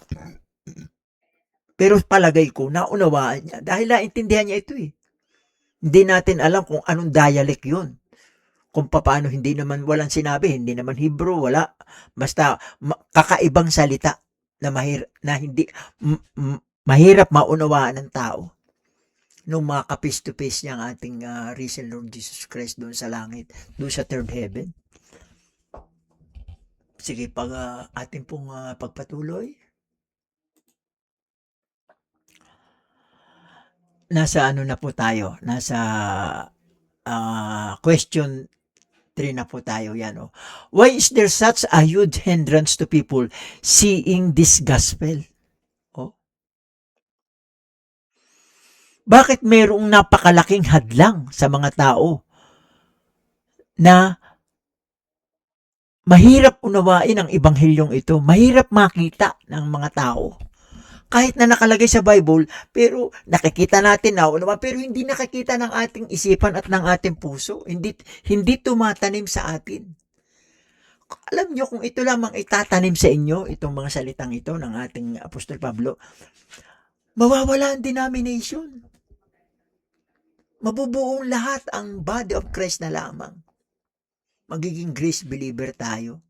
Pero palagay ko naunawaan niya dahil naintindihan niya ito Hindi natin alam kung anong dialect yun. Kung paano, hindi naman walang sinabi, hindi naman Hebrew, wala. Basta kakaibang salita na mahirap maunawaan ng tao. Nung maka-face to face niya ang ating risen Lord Jesus Christ doon sa langit, doon sa third heaven. Sige, pag ating pong pagpatuloy. Nasa na po tayo? Nasa question 3 na po tayo yan. Why is there such a huge hindrance to people seeing this gospel? Bakit mayroong napakalaking hadlang sa mga tao na mahirap unawain ang ebanghelyong ito, mahirap makita ng mga tao? Kahit na nakalagay sa Bible, pero nakikita natin pero hindi nakikita ng ating isipan at ng ating puso. Hindi tumatanim sa atin. Alam nyo, kung ito lamang itatanim sa inyo, itong mga salitang ito ng ating Apostol Pablo, mawawala ang denomination. Mabubuong lahat ang body of Christ na lamang. Magiging grace believer tayo.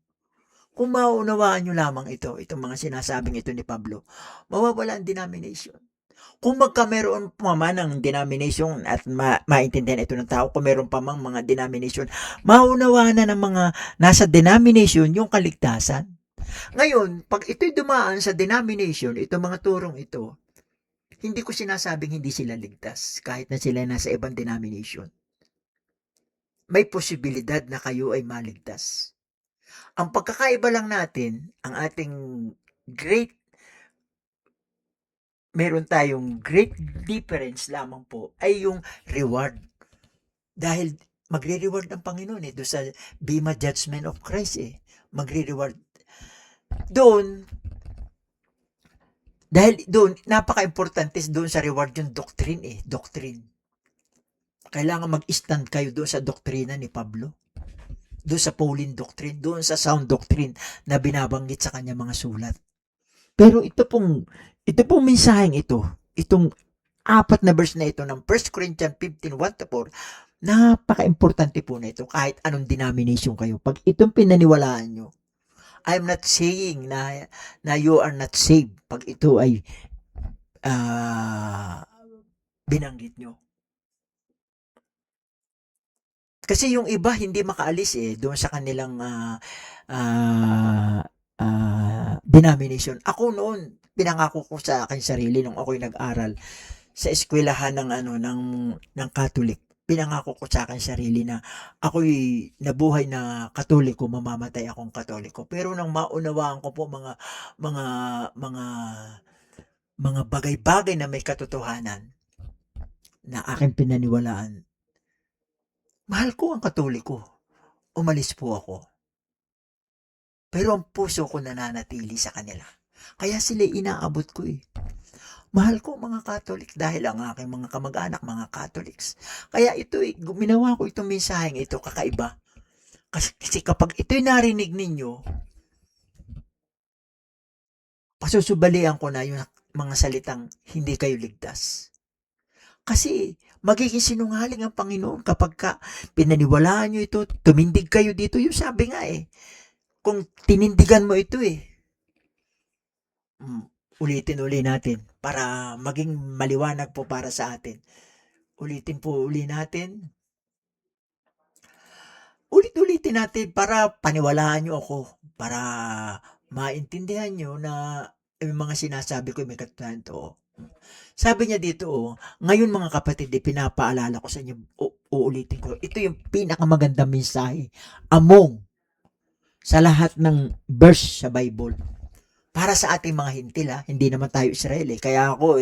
Kung mauunawaan nyo lamang itong mga sinasabing ito ni Pablo, mawawala ang denomination. Kung meron pa man ang denomination at maintindihan ito ng tao, kung meron pa mang mga denomination, maunawaan na ng mga nasa denomination yung kaligtasan. Ngayon, pag ito'y dumaan sa denomination, itong mga turong ito, hindi ko sinasabing hindi sila ligtas kahit na sila nasa ibang denomination. May posibilidad na kayo ay maligtas. Ang pagkakaiba lang natin, ang ating meron tayong great difference lamang po ay yung reward. Dahil magre-reward ang Panginoon doon sa Bema Judgment of Christ magre-reward. Doon, dahil doon, napaka-importante doon sa reward yung doctrine doctrine. Kailangan mag-stand kayo doon sa doktrina ni Pablo. Doon sa Pauline doctrine, doon sa sound doctrine na binabanggit sa kanya mga sulat. Pero ito pong mensaheng itong 4 na verse na ito ng 1 Corinthians 15:1-4, napaka-importante po na ito kahit anong denomination kayo. Pag itong pinaniwalaan nyo, I'm not saying na you are not saved pag ito ay binanggit nyo. Kasi yung iba hindi makaalis doon sa kanilang ah, denomination. Ako noon, pinangako ko sa akin sarili nung ako'y nag-aral sa eskwelahan ng ng Catholic. Pinangako ko sa akin sarili na ako'y nabuhay na Katoliko, mamamatay akong Katoliko. Pero nang maunawaan ko po mga mga mga bagay-bagay na may katotohanan na aking pinaniwalaan, mahal ko ang Katoliko. Umalis po ako. Pero ang puso ko nananatili sa kanila. Kaya sila inaabot ko eh. Mahal ko mga Catholic dahil ang aking mga kamag-anak, mga Catholics. Kaya ito eh, ginawa ko itong mensaheng ito, kakaiba. Kasi kapag ito'y narinig ninyo, pasusubalian ko na yung mga salitang hindi kayo ligtas. Kasi magiging sinungaling ang Panginoon kapag pinaniwalaan nyo ito, tumindig kayo dito. Yung sabi nga eh, kung tinindigan mo ito eh, ulitin uli natin para maging maliwanag po para sa atin. Ulitin po uli natin. Ulit-ulitin natin para paniwalaan nyo ako. Para maintindihan nyo na yung mga sinasabi ko may katotohanan to. Sabi niya dito, ngayon mga kapatid, pinapaalala ko sa inyo, uulitin ko, ito yung pinakamagandang mensahe among sa lahat ng verse sa Bible. Para sa ating mga hintil, hindi naman tayo Israel Kaya ako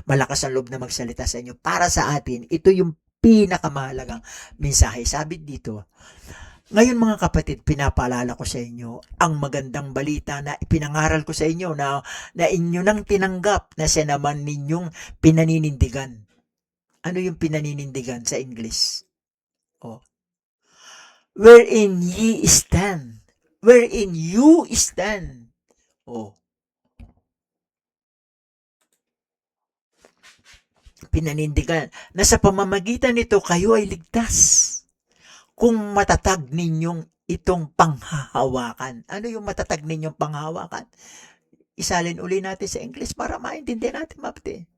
malakas ang loob na magsalita sa inyo. Para sa atin, ito yung pinakamahalagang mensahe. Sabi dito, ngayon mga kapatid, pinapaalala ko sa inyo ang magandang balita na ipinangaral ko sa inyo na inyo nang tinanggap na siya naman ninyong pinaninindigan. Ano yung pinaninindigan sa English? Wherein ye stand. Wherein you stand. Pinanindigan na sa pamamagitan nito kayo ay ligtas kung matatag ninyong itong panghahawakan. Ano yung matatag ninyong panghahawakan? Isalin uli natin sa English para maintindihan natin mapti.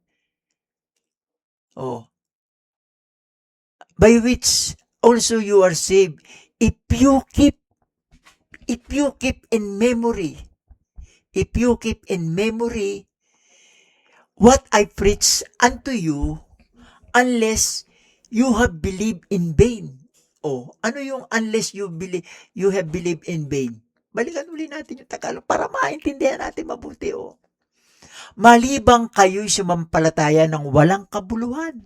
By which also you are saved if you keep in memory what I preach unto you, unless you have believed in vain. Ano yung unless you have believed in vain? Balikan uli natin yung Tagalog para maintindihan natin mabuti. Malibang kayo'y sumampalataya ng walang kabuluhan.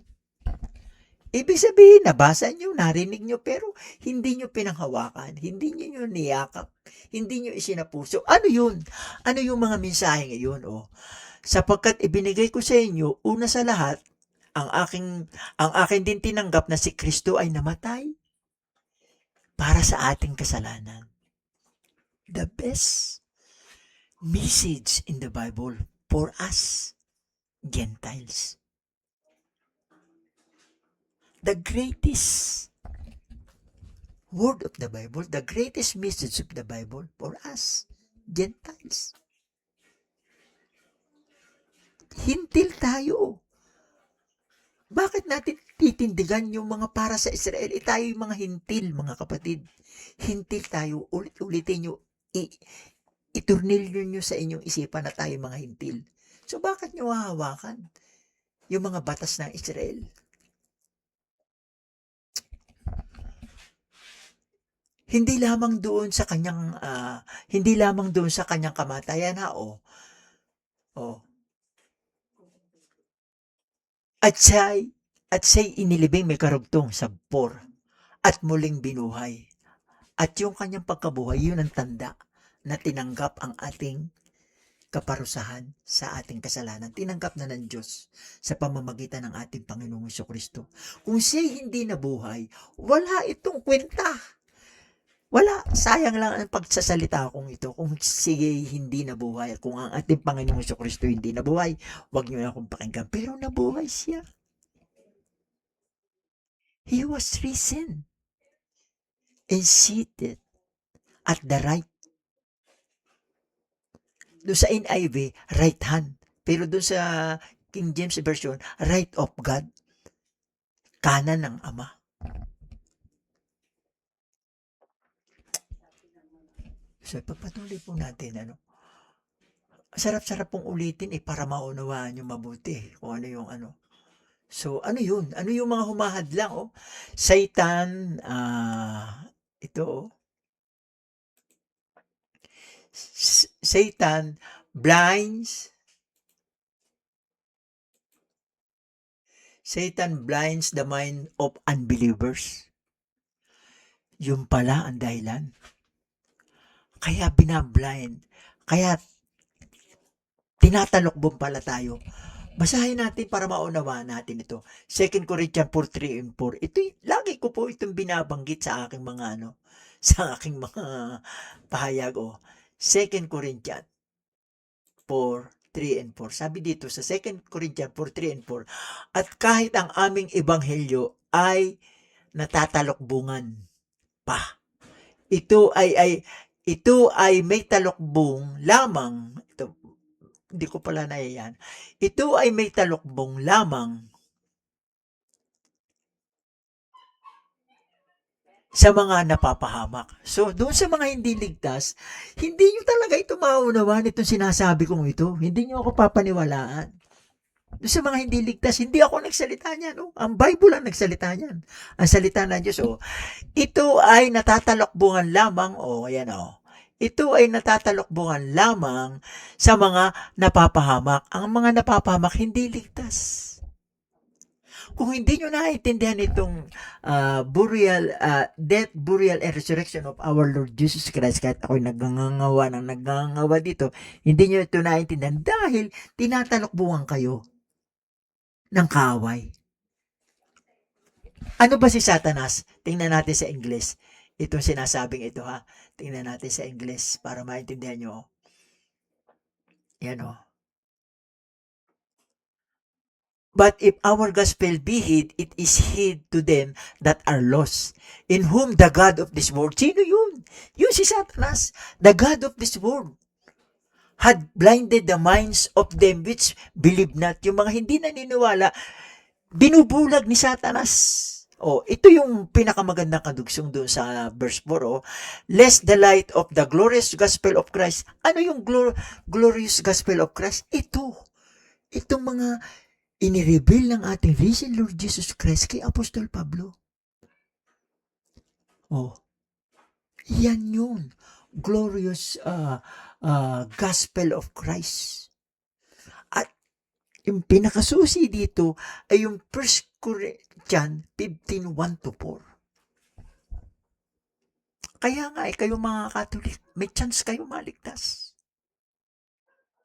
Ibig sabihin, nabasa nyo, narinig nyo, pero hindi nyo pinanghawakan, hindi nyo niyakap, hindi nyo isinapuso. Ano yun? Ano yung mga mensahe ngayon? Sapagkat ibinigay ko sa inyo, una sa lahat, ang akin din tinanggap na si Kristo ay namatay para sa ating kasalanan. The best message in the Bible for us Gentiles. The greatest word of the Bible, the greatest message of the Bible for us Gentiles. Hintil tayo. Bakit natin titindigan yung mga para sa Israel? Tayo yung mga hintil, mga kapatid. Hintil tayo. Ulit-ulitin nyo. Iturnilyo nyo sa inyong isipan na tayo mga hintil. So bakit nyo hahawakan yung mga batas ng Israel? Hindi lamang doon sa kanyang kamatayan At siya'y inilibing may karugtong sa por at muling binuhay. At yung kanyang pagkabuhay, yun ang tanda na tinanggap ang ating kaparusahan sa ating kasalanan. Tinanggap na ng Diyos sa pamamagitan ng ating Panginoong Jesucristo. Kung siya'y hindi nabuhay, wala itong kwenta. Wala, sayang lang ang pagsasalita kong ito kung sige hindi nabuhay. Kung ang ating Panginoong Jesucristo hindi nabuhay, huwag niyo na akong pakinggan. Pero nabuhay siya. He was risen and seated at the right Doon sa NIV, right hand. Pero doon sa King James Version, right of God, kanan ng Ama. So, pagpatuloy po natin, sarap-sarap pong ulitin para maunawaan nyo mabuti kung ano yung ano. So, ano yun? Ano yung mga humahadlang, Satan, ito, Satan blinds the mind of unbelievers. Yun pala ang dahilan. Kaya binablind. Kaya tinatalokbong pala tayo. Basahin natin para maunawaan natin ito. 2 Corinthians 4:3 and 4. Ito, lagi ko po itong binabanggit sa aking mga sa aking mga pahayag. 2 Corinthians 4:3 and 4. Sabi dito sa 2 Corinthians 4:3 and 4, at kahit ang aming ebanghelyo ay natatalokbungan pa. Ito ay may talokbong lamang. Hindi ko pala naiyan. Ito ay may talokbong lamang sa mga napapahamak. So, doon sa mga hindi ligtas, hindi nyo talaga ito maunawaan itong sinasabi kong ito. Hindi nyo ako papaniwalaan. Doon sa mga hindi ligtas, hindi ako nagsalita niyan. Ang Bible ang nagsalita niyan. Ang salita ng Diyos. Ito ay natatalokbungan lamang. Ayan. Ito ay natatalokbungan lamang sa mga napapahamak. Ang mga napapahamak hindi ligtas. Kung hindi nyo naiintindihan itong death, burial, and resurrection of our Lord Jesus Christ, kahit ako'y nagngangawa dito, hindi nyo ito naiintindihan dahil tinatalokbungan kayo ng kaaway. Ano ba si Satanas? Tingnan natin sa English. Itong sinasabing ito Tingnan natin sa English para maintindihan nyo. Yan But if our gospel be hid, it is hid to them that are lost, in whom the God of this world, sino yun? Yun si Satanas, the God of this world, had blinded the minds of them which believe not. Yung mga hindi naniniwala, binubulag ni Satanas. Ito yung pinakamagandang kadugsong doon sa verse 4. Lest the light of the glorious gospel of Christ. Ano yung glorious gospel of Christ? Itong mga inireveal ng ating risen Lord Jesus Christ kay Apostol Pablo. Yan yun. Glorious gospel of Christ. At yung pinakasusi dito ay yung 1 Corinthians 15:1-4. Kaya nga kayo mga Katolik, may chance kayo maligtas.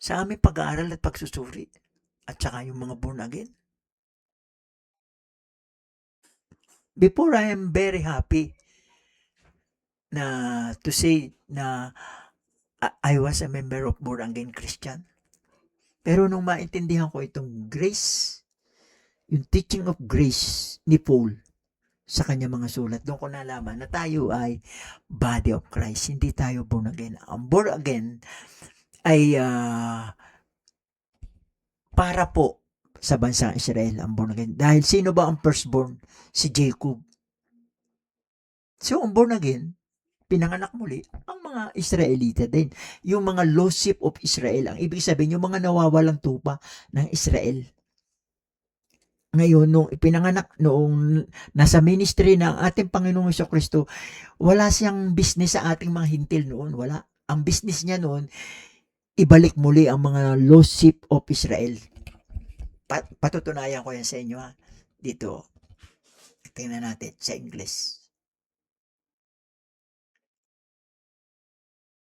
Sa aming pag-aaral at pagsusuri. At saka yung mga born again. Before, I am very happy na to say na I was a member of born again Christian. Pero nung maintindihan ko itong grace, yung teaching of grace ni Paul sa kanya mga sulat, doon ko nalaman na tayo ay body of Christ, hindi tayo born again. Ang born again ay para po sa bansang Israel ang born again. Dahil sino ba ang firstborn? Si Jacob. So, ang born again, pinanganak muli, ang mga Israelita din. Yung mga lost sheep of Israel. Ang ibig sabihin, yung mga nawawalang tupa ng Israel. Ngayon, nung ipinanganak, noong nasa ministry ng ating Panginoong Jesucristo, wala siyang business sa ating mga hintil noon. Wala. Ang business niya noon, ibalik muli ang mga lost sheep of Israel. Patutunayan ko yan sa inyo dito. Tingnan natin sa English.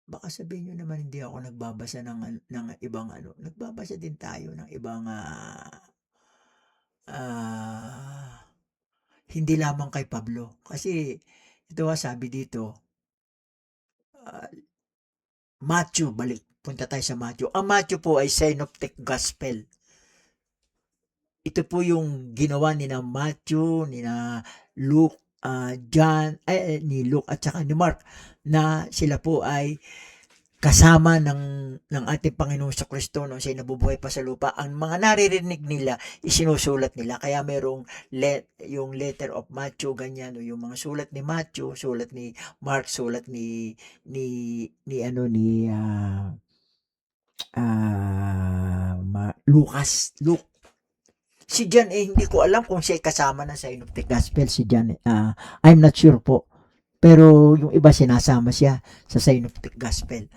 Baka sabihin nyo naman hindi ako nagbabasa ng ibang Nagbabasa din tayo ng ibang hindi lamang kay Pablo. Kasi ito sabi dito, Matthew, punta tayo sa Matthew. Ang Matthew po ay synoptic gospel. Ito po yung ginawa ni na Matthew, ni na Luke, ni Luke at saka ni Mark, na sila po ay kasama ng ating Panginoong Kristo nung siya nabubuhay pa sa lupa, ang mga naririnig nila, isinusulat nila. Kaya merong yung letter of Matthew, ganyan, o yung mga sulat ni Matthew, sulat ni Mark, sulat ni ano, ni Luke. Si John, hindi ko alam kung siya kasama na sa Synoptic Gospel, si John. I'm not sure po. Pero yung iba sinasama siya sa Synoptic Gospel.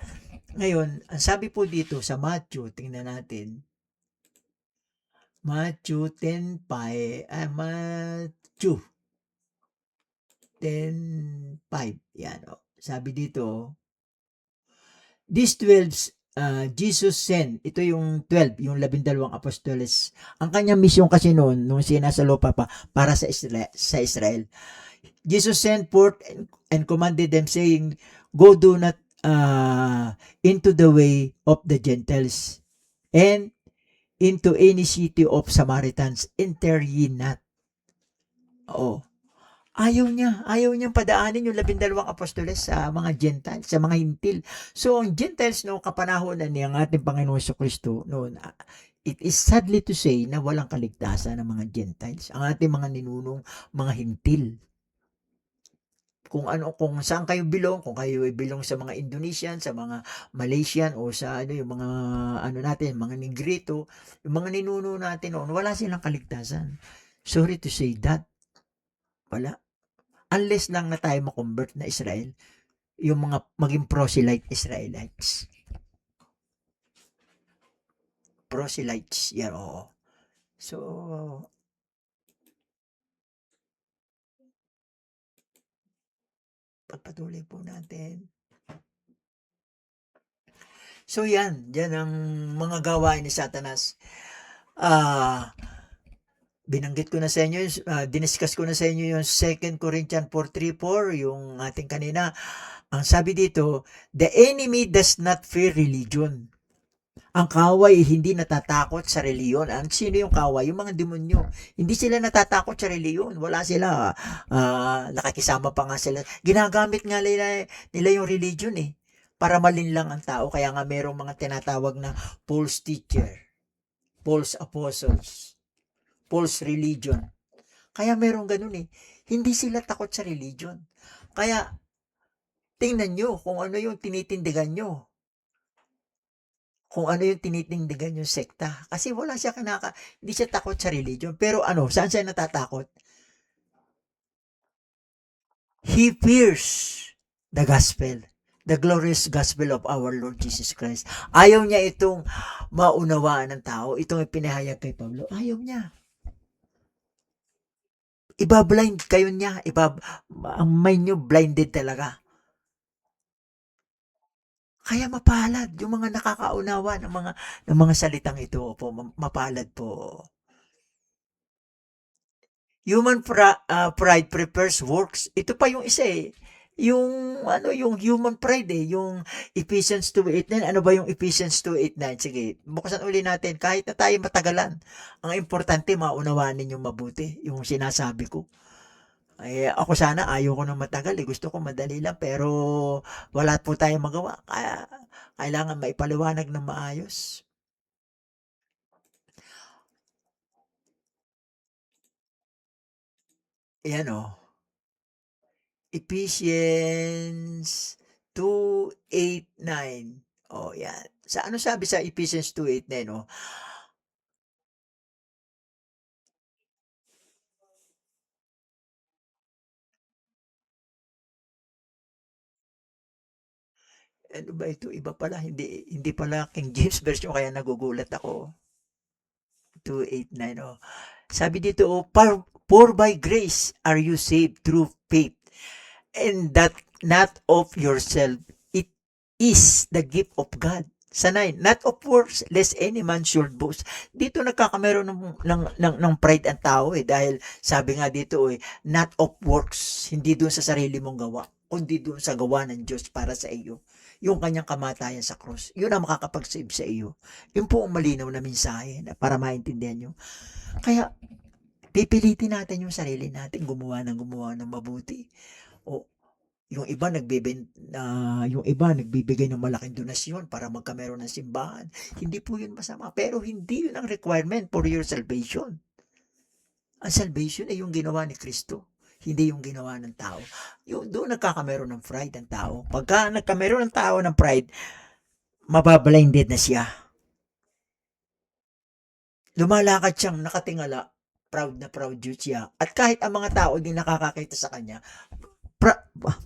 Ngayon, ang sabi po dito sa Matthew, tingnan natin. Matthew 10:5, Matthew 10:5. Yan, sabi dito, these 12 Jesus sent, ito yung 12, yung 12 apostoles. Ang kanyang misyon kasi noon, nung siya nasa lupa pa, para sa Israel. Jesus sent forth and commanded them, saying, go do not into the way of the Gentiles, and into any city of Samaritans, enter ye not. Oo. Ayaw niyang padaanin yung 12 apostoles sa mga Gentiles, sa mga Hintil. So, ang Gentiles noong kapanahonan ni ang ating Panginoon Kristo noon, it is sadly to say na walang kaligtasan ng mga Gentiles. Ang ating mga ninunong mga Hintil. Kung saan kayo bilong, kung kayo ay bilong sa mga Indonesian, sa mga Malaysian, o sa yung mga natin, mga Negrito, yung mga ninuno natin noon, wala silang kaligtasan. Sorry to say that. Wala. Unless lang na tayo makonvert na Israel, yung mga maging proselyte Israelites. Proselytes, yan, oo. So, pagpatuloy po natin. So, yan ang mga gawain ni Satanas. Binanggit ko na sa inyo, diniscuss ko na sa inyo yung 2 Corinthians 4:3-4, yung ating kanina. Ang sabi dito, the enemy does not fear religion. Ang kaway hindi natatakot sa reliyon. Sino yung kaway? Yung mga demonyo. Hindi sila natatakot sa reliyon. Wala sila. Nakakisama pa nga sila. Ginagamit nga nila yung religion para malinlang ang tao. Kaya nga merong mga tinatawag na false teacher, false apostles, false religion. Kaya merong ganun Hindi sila takot sa religion. Kaya tingnan nyo kung ano yung tinitindigan nyo. Kung ano yung tinitindigan yung sekta. Kasi wala siya hindi siya takot sa religion. Pero saan siya natatakot? He fears the gospel. The glorious gospel of our Lord Jesus Christ. Ayaw niya itong maunawaan ng tao. Itong ipinahayag kay Pablo. Ayaw niya. Iba-blind kayo niya. Ang mind nyo blinded talaga. Kaya mapalad yung mga nakakaunawa ng mga salitang ito po, mapalad po. Human pride prepares works. Ito pa yung isa yung human pride yung Ephesians 2:8-9. Ano ba yung Ephesians 2:8-9? Sige, buksan uli natin. Kahit na tayo matagalan, ang importante maunawaan ninyo mabuti yung sinasabi ko. Ako sana ayaw ko ng matagal gusto ko madali lang, pero wala po tayong magawa. Kaya kailangan maipaliwanag ng maayos. Ayan Ephesians 2:8-9. Yan. Sa ano sabi sa Ephesians 2:8-9 Ano ba ito? Iba pala, hindi pala King James version kaya nagugulat ako. 2:8-9 Sabi dito for by grace are you saved through faith, and that not of yourself. It is the gift of God. Sa 9, not of works, lest any man should boast. Dito nagkakameron ng pride ang tao dahil sabi nga dito not of works, hindi doon sa sarili mong gawa, kundi doon sa gawa ng Diyos para sa iyo. Yung kanyang kamatayan sa cross, yun ang makakapag-save sa iyo. Yun po ang malinaw na mensahe para maintindihan nyo. Kaya, pipilitin natin yung sarili natin, gumawa ng mabuti. Yung iba yung iba nagbibigay ng malaking donasyon para magkameron ng simbahan. Hindi po yun masama, pero hindi yun ang requirement for your salvation. Ang salvation ay yung ginawa ni Kristo, hindi yung ginawa ng tao. Yung doon nagkakameron ng pride ang tao. Pagka nagkameron ng tao ng pride, mabablinded na siya. Lumalakad siyang nakatingala, proud na proud yun siya. At kahit ang mga tao din nakakakita sa kanya,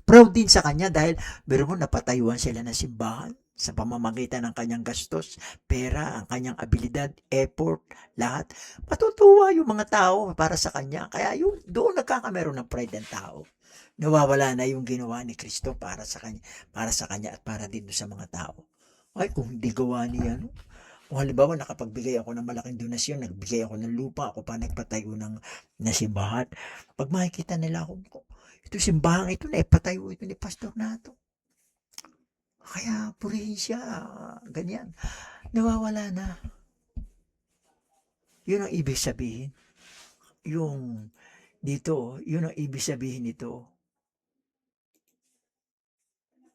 proud din sa kanya dahil biro mo napatayuan sila ng simbahan sa pamamagitan ng kanyang gastos, pera, ang kanyang abilidad, effort, lahat. Matutuwa yung mga tao para sa kanya. Kaya yung doon nagkakameron ng pride ng tao. Nawawala na yung ginawa ni Kristo para sa kanya at para din sa mga tao. Ay, kung hindi gawa niya, no? Kung halimbawa nakapagbigay ako ng malaking donasyon, nagbigay ako ng lupa, ako pa nagpatayo ng simbahan. Pag makikita nila ako, ito simbahan ito na ipatayo ito ni Pastor Nato. Kaya purihin siya, ganyan. Nawawala na. Yun ang ibig sabihin. Yung dito, yun ang ibig sabihin nito.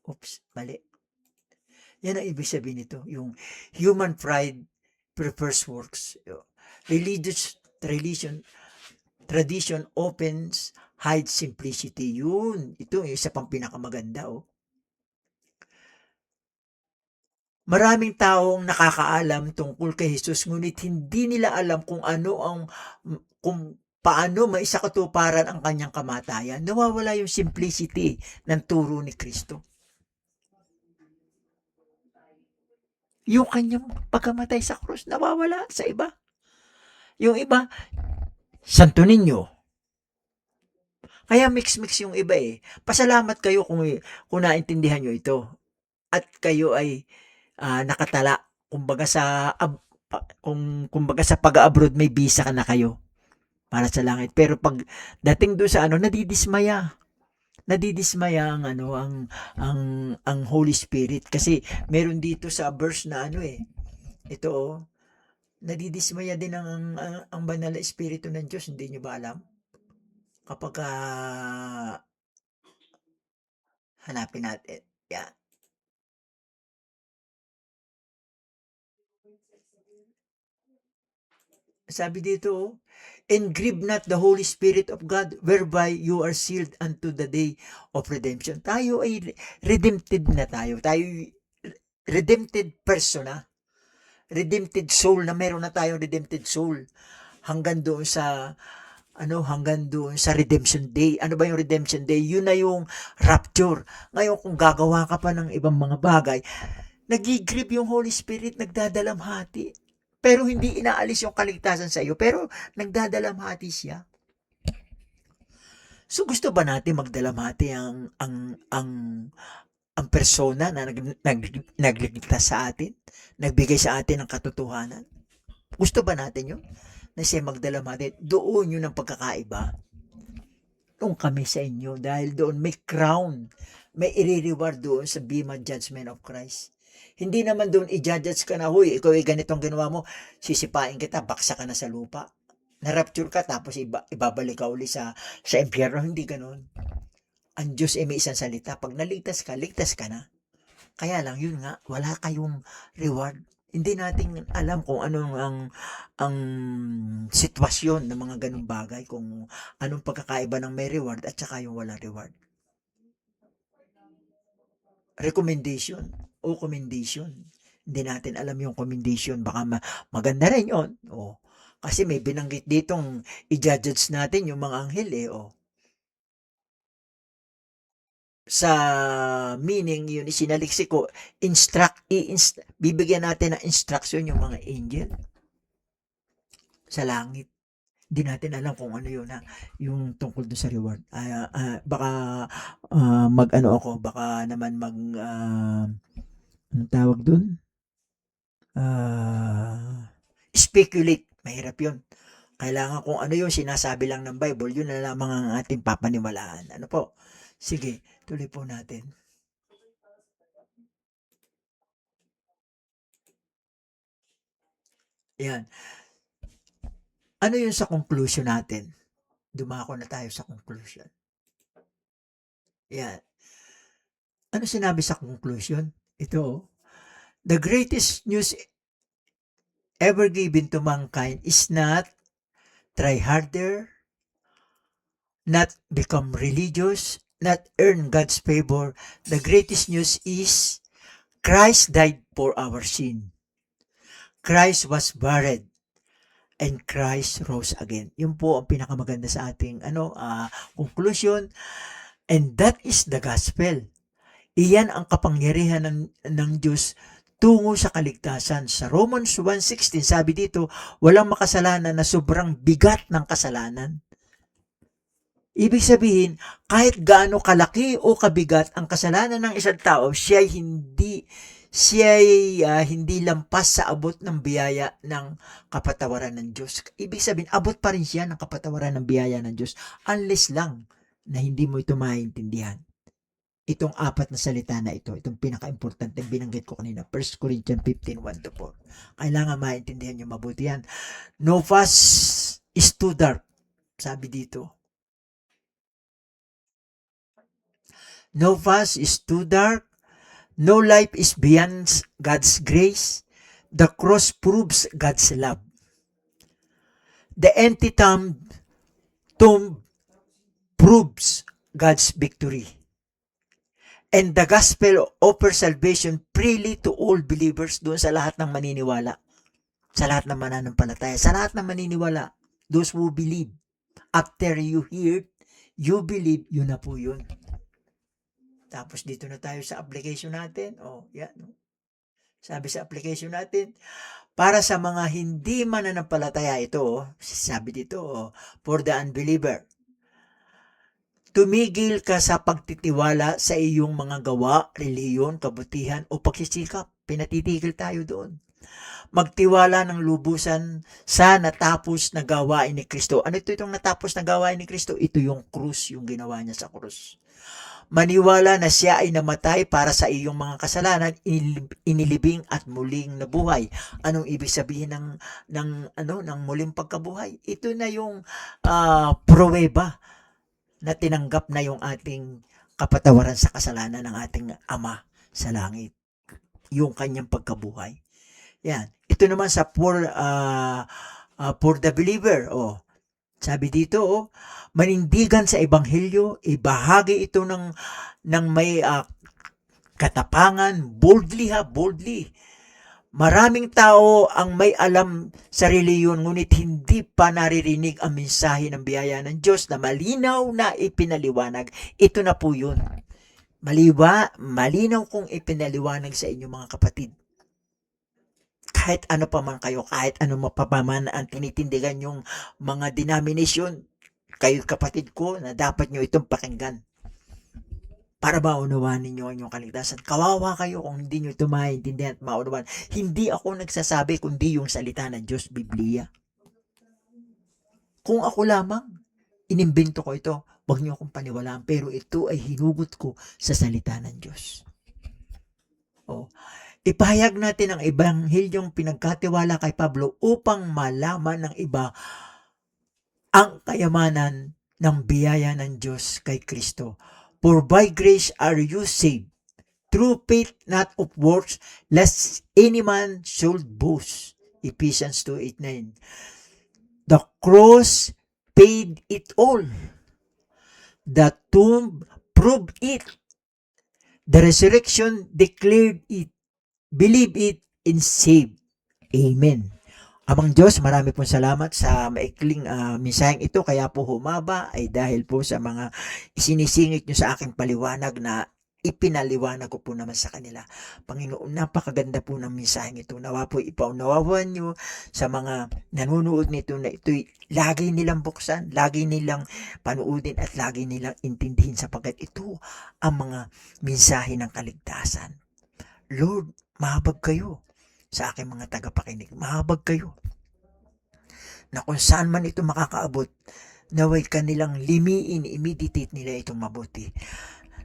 Oops, mali. Yan ang ibig sabihin nito. Yung human pride prefers works. Religion tradition opens hides simplicity. Yun. Ito yung isa pang pinakamaganda. Oh. Maraming taong nakakaalam tungkol kay Jesus ngunit hindi nila alam kung paano maisakatuparan ang kanyang kamatayan. Nawawala yung simplicity ng turo ni Kristo. Yung kanyang pagkamatay sa krus, nawawala sa iba. Yung iba, Santo Niño. Kaya mix-mix yung iba eh. Pasalamat kayo kung naintindihan nyo ito. At kayo ay nakatala. Kumbaga sa pag-abroad may visa ka na kayo para sa langit. Pero pag dating doon sa nadidismaya. Nadidismaya ang Holy Spirit kasi meron dito sa verse na ito nadidismaya din ang banal na espiritu ng Diyos, hindi niyo ba alam? Kapag hanapin natin. Yeah. Sabi dito, and grieve not the Holy Spirit of God, whereby you are sealed unto the day of redemption. Tayo ay redempted na tayo. Tayo redempted person na. Redempted soul na meron na tayong redempted soul. Hanggang doon sa redemption day. Ano ba yung redemption day? Yun na yung rapture. Ngayon, kung gagawa ka pa ng ibang mga bagay, nagigrieve yung Holy Spirit, nagdadalamhati. Pero hindi inaalis yung kaligtasan sa iyo, pero nagdadalamhati siya. So gusto ba natin magdalamhati ang persona na nagligtas sa atin, nagbigay sa atin ng katotohanan? Gusto ba natin yun? Na siya magdalamhati. Doon yun ang pagkakaiba. Kung kami sa inyo, dahil doon may crown, may i-reward doon sa Bema Judgment of Christ. Hindi naman doon i-judge ka na, huy, ikaw ay ganitong ginawa mo, sisipain kita, baksa ka na sa lupa. Na-rapture ka, tapos ibabalik ka uli sa impyerno. Hindi ganun. Ang Diyos ay may isang salita. Pag naligtas ka na. Kaya lang, yun nga, wala kayong reward. Hindi natin alam kung anong ang sitwasyon ng mga ganung bagay, kung anong pagkakaiba ng may reward at saka yung walang reward. Recommendation o commendation. Hindi natin alam yung commendation. Baka maganda rin yun. O, kasi may binanggit ditong i-judge natin yung mga anghel sa meaning yun isinaliksik ko, bibigyan natin ng instruction yung mga angel sa langit. Hindi natin alam kung ano yun yung tungkol doon sa reward. Baka baka naman anong tawag doon? Speculate. Mahirap yun. Kailangan kung ano yung sinasabi lang ng Bible, yun na lamang ang ating papaniwalaan. Ano po? Sige, tuloy po natin. Yan. Ano yun sa conclusion natin? Dumako na tayo sa conclusion. Yan. Ano sinabi sa conclusion? Ito, the greatest news ever given to mankind is not try harder, not become religious, not earn God's favor. The greatest news is Christ died for our sin. Christ was buried and Christ rose again. Yun po ang pinakamaganda sa ating conclusion, and that is the gospel. Iyan ang kapangyarihan ng Diyos tungo sa kaligtasan. Sa Romans 1:16 sabi dito, walang makasalanan na sobrang bigat ng kasalanan. Ibig sabihin, kahit gaano kalaki o kabigat ang kasalanan ng isang tao, siya hindi lampas sa abot ng biyaya ng kapatawaran ng Diyos. Ibig sabihin, abot pa rin siya ng kapatawaran ng biyaya ng Diyos, unless lang na hindi mo ito maintindihan. Itong apat na salita na ito, itong pinaka-importante binanggit ko kanina, 1 Corinthians 15:1-4. Kailangan maintindihan nyo mabuti yan. No fuss is too dark. Sabi dito, no fuss is too dark. No life is beyond God's grace. The cross proves God's love. The empty tomb proves God's victory. And the gospel offers salvation freely to all believers, doon sa lahat ng maniniwala. Sa lahat ng mananampalataya. Sa lahat ng maniniwala. Those who believe. After you hear, you believe, yun na po yun. Tapos dito na tayo sa application natin. Yan. Sabi sa application natin, para sa mga hindi mananampalataya ito, sabi dito, for the unbeliever, tumigil ka sa pagtitiwala sa iyong mga gawa, reliyon, kabutihan o pagsisikap. Pinatitigil tayo doon. Magtiwala ng lubusan sa natapos na gawain ni Kristo. Ano itong natapos na gawain ni Kristo? Ito yung krus, yung ginawa niya sa krus. Maniwala na siya ay namatay para sa iyong mga kasalanan, inilibing at muling nabuhay. Anong ibig sabihin ng muling pagkabuhay? Ito na yung pruweba na tinanggap na yung ating kapatawaran sa kasalanan ng ating Ama sa langit. Yung kanyang pagkabuhay. Yan. Ito naman sa for the believer. Sabi dito, manindigan sa ebanghelyo, ibahagi ito ng may katapangan, boldly. Maraming tao ang may alam sa reliyon, ngunit hindi pa naririnig ang mensahe ng biyaya ng Diyos na malinaw na ipinaliwanag. Ito na po yun. Malinaw kong ipinaliwanag sa inyo mga kapatid. Kahit ano pa man kayo, kahit ano mapapaman ang tinitindigan yung mga denomination, kayo kapatid ko, na dapat nyo itong pakinggan. Para maunawaan ninyo ang inyong kaligtasan. Kawawa kayo kung hindi nyo ito maintindihan at maunawaan. Hindi ako nagsasabi kundi yung salita ng Diyos, Biblia. Kung ako lamang, inimbento ko ito, huwag nyo akong paniwalaan. Pero ito ay hinugot ko sa salita ng Diyos. Ipahayag natin ang ebanghelyong pinagkatiwala kay Pablo upang malaman ng iba ang kayamanan ng biyaya ng Diyos kay Kristo. For by grace are you saved, through faith, not of works, lest any man should boast. Ephesians 2:8-9. The cross paid it all. The tomb proved it. The resurrection declared it. Believe it and save. Amen. Amang Diyos, marami pong salamat sa maikling mensaheng ito. Kaya po humaba ay dahil po sa mga isinisingit nyo sa aking paliwanag na ipinaliwanag ko po naman sa kanila. Panginoon, napakaganda po ng mensaheng ito. Nawa po ipaunawawan nyo sa mga nanonood nito na ito'y lagi nilang buksan, lagi nilang panuudin at lagi nilang intindihin sapagkat ito ang mga mensahe ng kaligtasan. Lord, mahabag kayo sa aking mga tagapakinig. Mahabag kayo na kung saan man ito makakaabot, naway kanilang limiin, i-meditate nila itong mabuti.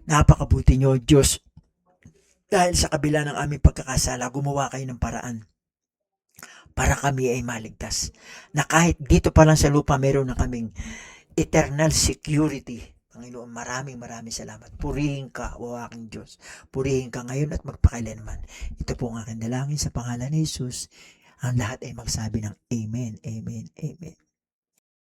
Napakabuti nyo, Diyos. Dahil sa kabila ng aming pagkakasala, gumawa kayo ng paraan para kami ay maligtas. Na kahit dito pa lang sa lupa, meron na kaming eternal security. Panginoon, maraming salamat. Purihin ka, o aking Diyos. Purihin ka ngayon at magpakailanman. Ito po ang aking dalangin sa pangalan ni Jesus. Ang lahat ay magsabi ng Amen, Amen, Amen.